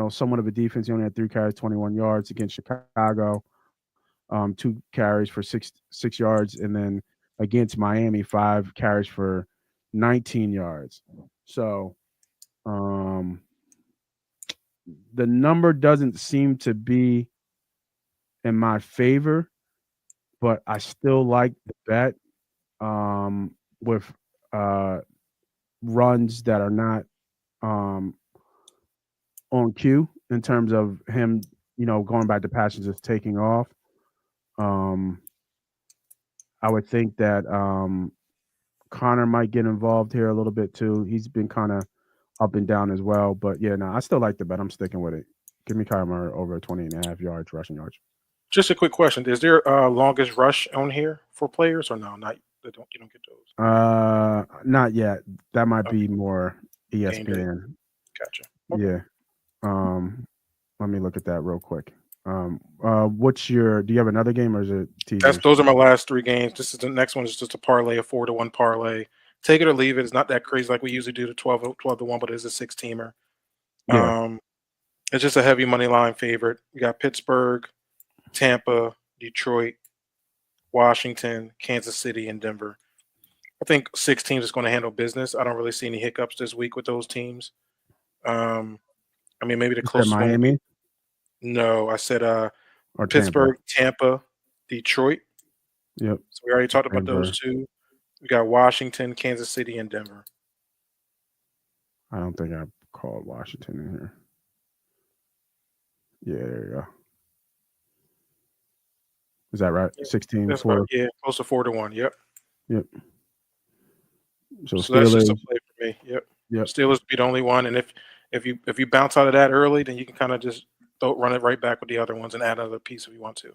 Somewhat of a defense. He only had 3 carries, 21 yards against Chicago. 2 carries for six yards, and then against Miami, 5 carries for 19 yards. So um, the number doesn't seem to be in my favor, but I still like the bet with uh, runs that are not um, on cue in terms of him, going back to passes just taking off. Um, I would think that Connor might get involved here a little bit too. He's been kind of up and down as well. But yeah, no, I still like the bet. I'm sticking with it. Give me Kyler Murray over 20 and a half yards rushing yards. Just a quick question: is there longest rush on here for players or no? Not. You don't get those. Not yet. That might Okay, be more game day. ESPN. Gotcha. Okay. Yeah. Let me look at that real quick. What's your? Do you have another game or is it teasers? Those are my last 3 games. This is the next one is just a parlay, a 4-1 parlay. Take it or leave it. It's not that crazy like we usually do the 12-1, but it's a 6-teamer. Yeah. It's just a heavy money line favorite. We got Pittsburgh, Tampa, Detroit, Washington, Kansas City, and Denver. I think 6 teams is going to handle business. I don't really see any hiccups this week with those teams. I mean, maybe the You said closest one will be Miami no. I said or Tampa. Pittsburgh, Tampa, Detroit. Yep. So we already talked about those Denver. 2. We got Washington, Kansas City, and Denver. I don't think I called Washington in here. Yeah, there you go. Is that right? Yeah, 16 that's for. about close to 4-1. Yep. Yep. So So that's just a Steelers. play for me. Yep. Yep. Steelers be the only one, and if you bounce out of that early, then you can kind of just run it right back with the other ones and add another piece if you want to.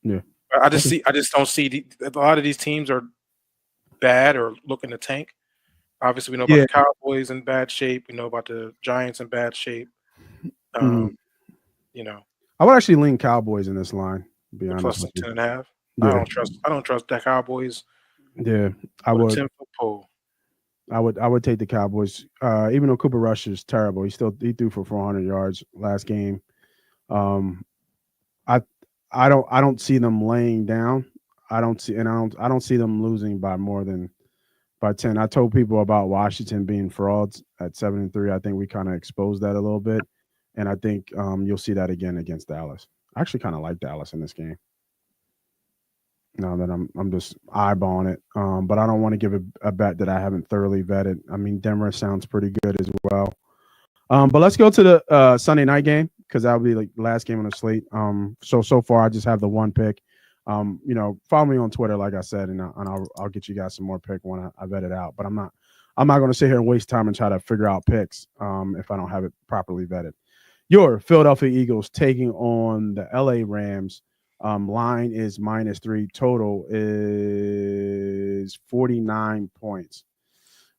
Yeah. I just don't see a lot of these teams are bad or looking to tank. Obviously, we know about Yeah. the Cowboys in bad shape. We know about the Giants in bad shape. Mhm. You know, I would actually lean Cowboys in this line. To be the honest plus with you. 10.5. Yeah. I don't trust the Cowboys Yeah. I with a would. 10-foot pole. I would take the Cowboys. Even though Cooper Rush is terrible, he threw for 400 yards last game. Um, I I don't see them laying down. I don't see them losing by more than by 10. I told people about Washington being frauds at 7-3. I think we kind of exposed that a little bit, and I think you'll see that again against Dallas. I actually kind of like Dallas in this game. Now that I'm just eyeballing it, but I don't want to give a bet that I haven't thoroughly vetted. I mean, Denver sounds pretty good as well. But let's go to the Sunday night game because that'll be like the last game on the slate. So far I just have the one pick. Follow me on Twitter, like I said, and I'll get you guys some more pick when I vet it out. But I'm not going to sit here and waste time and try to figure out picks if I don't have it properly vetted. Your Philadelphia Eagles taking on the LA Rams. Line is -3. Total is 49 points.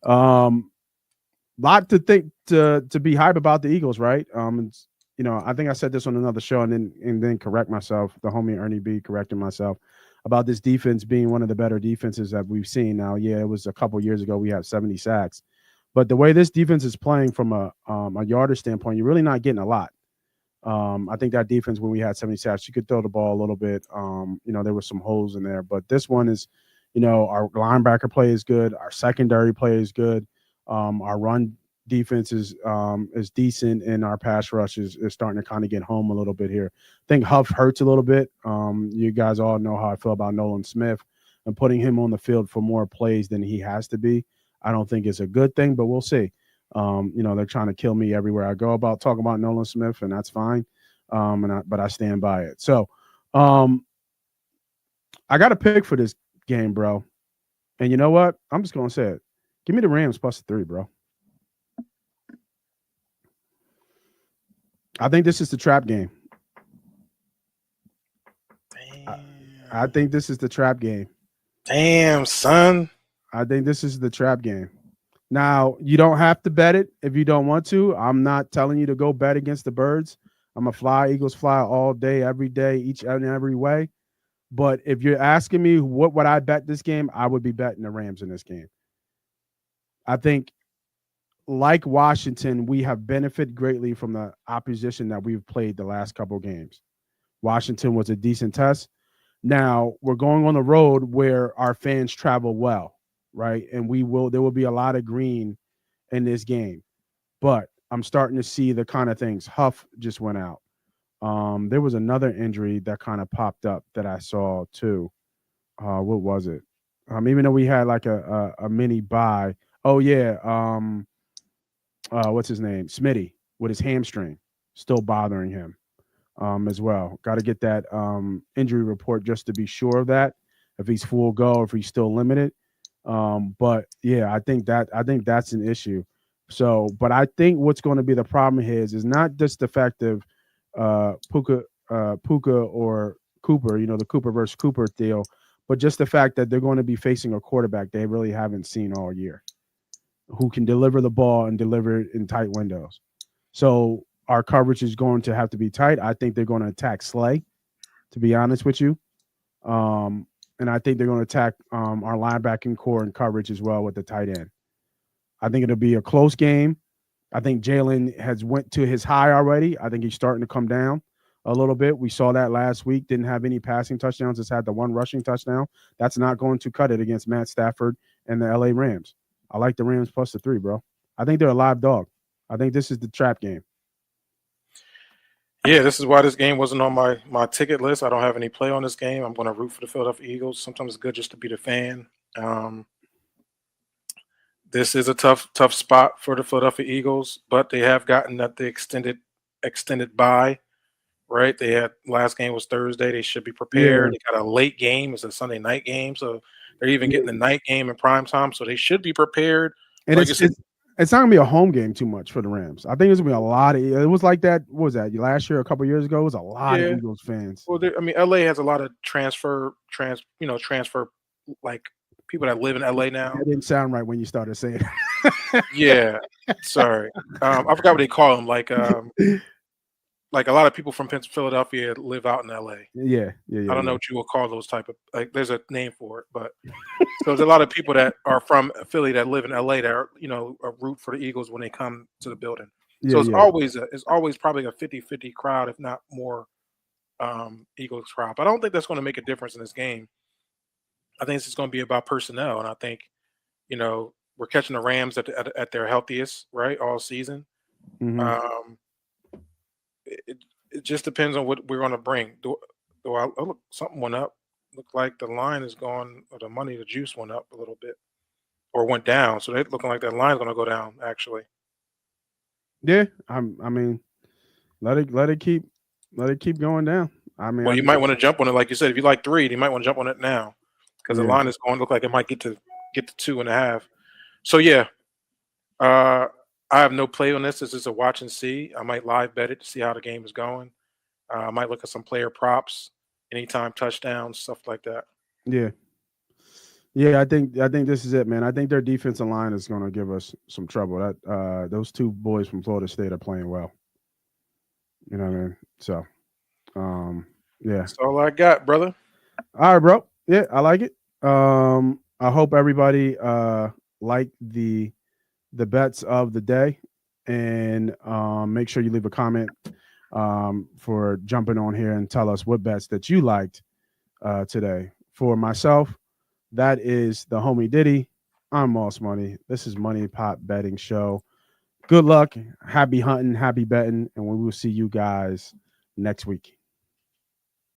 Lot to think to be hype about the Eagles, right? I think I said this on another show and then correct myself. The homie Ernie B correcting myself about this defense being one of the better defenses that we've seen. Now, yeah, it was a couple years ago we had 70 sacks, but the way this defense is playing from a yardage standpoint, you're really not getting a lot. I think that defense when we had 70 sacks, you could throw the ball a little bit. There were some holes in there, but this one is, our linebacker play is good, our secondary play is good. Our run defense is decent, and our pass rush is starting to kind of get home a little bit here. I think Huff hurts a little bit. You guys all know how I feel about Nolan Smith, and putting him on the field for more plays than he has to be. I don't think it's a good thing, but we'll see. They're trying to kill me everywhere I go about talking about Nolan Smith, and that's fine. But I stand by it. So, I got a pick for this game, bro. And you know what? I'm just gonna say it. Give me the Rams +3, bro. I think this is the trap game. I think this is the trap game. Damn, son. I think this is the trap game. Now, you don't have to bet it if you don't want to. I'm not telling you to go bet against the Birds. I'm a fly, Eagles fly all day, every day, each and every way. But if you're asking me what would I bet this game, I would be betting the Rams in this game. I think, like Washington, we have benefited greatly from the opposition that we've played the last couple games. Washington was a decent test. Now we're going on the road where our fans travel well, right? And there will be a lot of green in this game. But I'm starting to see the kind of things. Huff just went out. There was another injury that kind of popped up that I saw too. What was it? Even though we had like a mini bye. Oh yeah. What's his name? Smitty with his hamstring still bothering him as well. Got to get that injury report just to be sure of that, if he's full go, if he's still limited. But yeah, I think that's an issue. So, but I think what's going to be the problem here is not just the fact of Puka or Cooper, the Cooper versus Cooper deal, but just the fact that they're going to be facing a quarterback they really haven't seen all year, who can deliver the ball and deliver it in tight windows. So our coverage is going to have to be tight. I think they're going to attack Slay, to be honest with you. And I think they're going to attack our linebacking core and coverage as well with the tight end. I think it'll be a close game. I think Jalen has went to his high already. I think he's starting to come down a little bit. We saw that last week. Didn't have any passing touchdowns. Just had the one rushing touchdown. That's not going to cut it against Matt Stafford and the LA Rams. I like the Rams plus the 3, bro. I think they're a live dog. I think this is the trap game. Yeah, this is why this game wasn't on my ticket list. I don't have any play on this game. I'm going to root for the Philadelphia Eagles. Sometimes it's good just to be the fan. This is a tough spot for the Philadelphia Eagles, but they have gotten that the extended bye, right? They had last game was Thursday. They should be prepared. Yeah. They got a late game. It's a Sunday night game, so they're even getting the night game in prime time, so they should be prepared. And it's not gonna be a home game too much for the Rams. I think it's gonna be a lot of. It was like that. What was that last year? A couple of years ago, it was a lot of Eagles fans. Well, I mean, LA has a lot of transfer like people that live in LA now. That didn't sound right when you started saying it. Yeah, sorry. I forgot what they call them. Like a lot of people from Philadelphia live out in LA. Yeah. I don't know what you will call those type of there's a name for it, but so there's a lot of people that are from Philly that live in LA that are a root for the Eagles when they come to the building. So it's always probably a 50-50 crowd, if not more, Eagles crowd. But I don't think that's going to make a difference in this game. I think it's going to be about personnel, and I think we're catching the Rams at their healthiest, right, all season. Mm-hmm. It just depends on what we're going to bring. Look, something went up. Look like the line is going, or the juice went up a little bit, or went down. So they're looking like that line is going to go down. Actually, yeah. I mean, let it keep going down. I mean, well, you might want to jump on it, like you said. If you like 3, you might want to jump on it now because the line is going to look like it might get to 2.5. So yeah, I have no play on this. This is a watch and see. I might live bet it to see how the game is going. I might look at some player props, anytime touchdowns, stuff like that. Yeah. I think this is it, man. I think their defensive line is going to give us some trouble. That those 2 boys from Florida State are playing well. You know what I mean? So, yeah. That's all I got, brother. All right, bro. Yeah, I like it. I hope everybody liked the bets of the day, and make sure you leave a comment for jumping on here and tell us what bets that you liked today. For myself, that is the homie Diddy. I'm Moss Money. This is Money Pot Betting Show. Good luck, happy hunting, happy betting, and we will see you guys next week.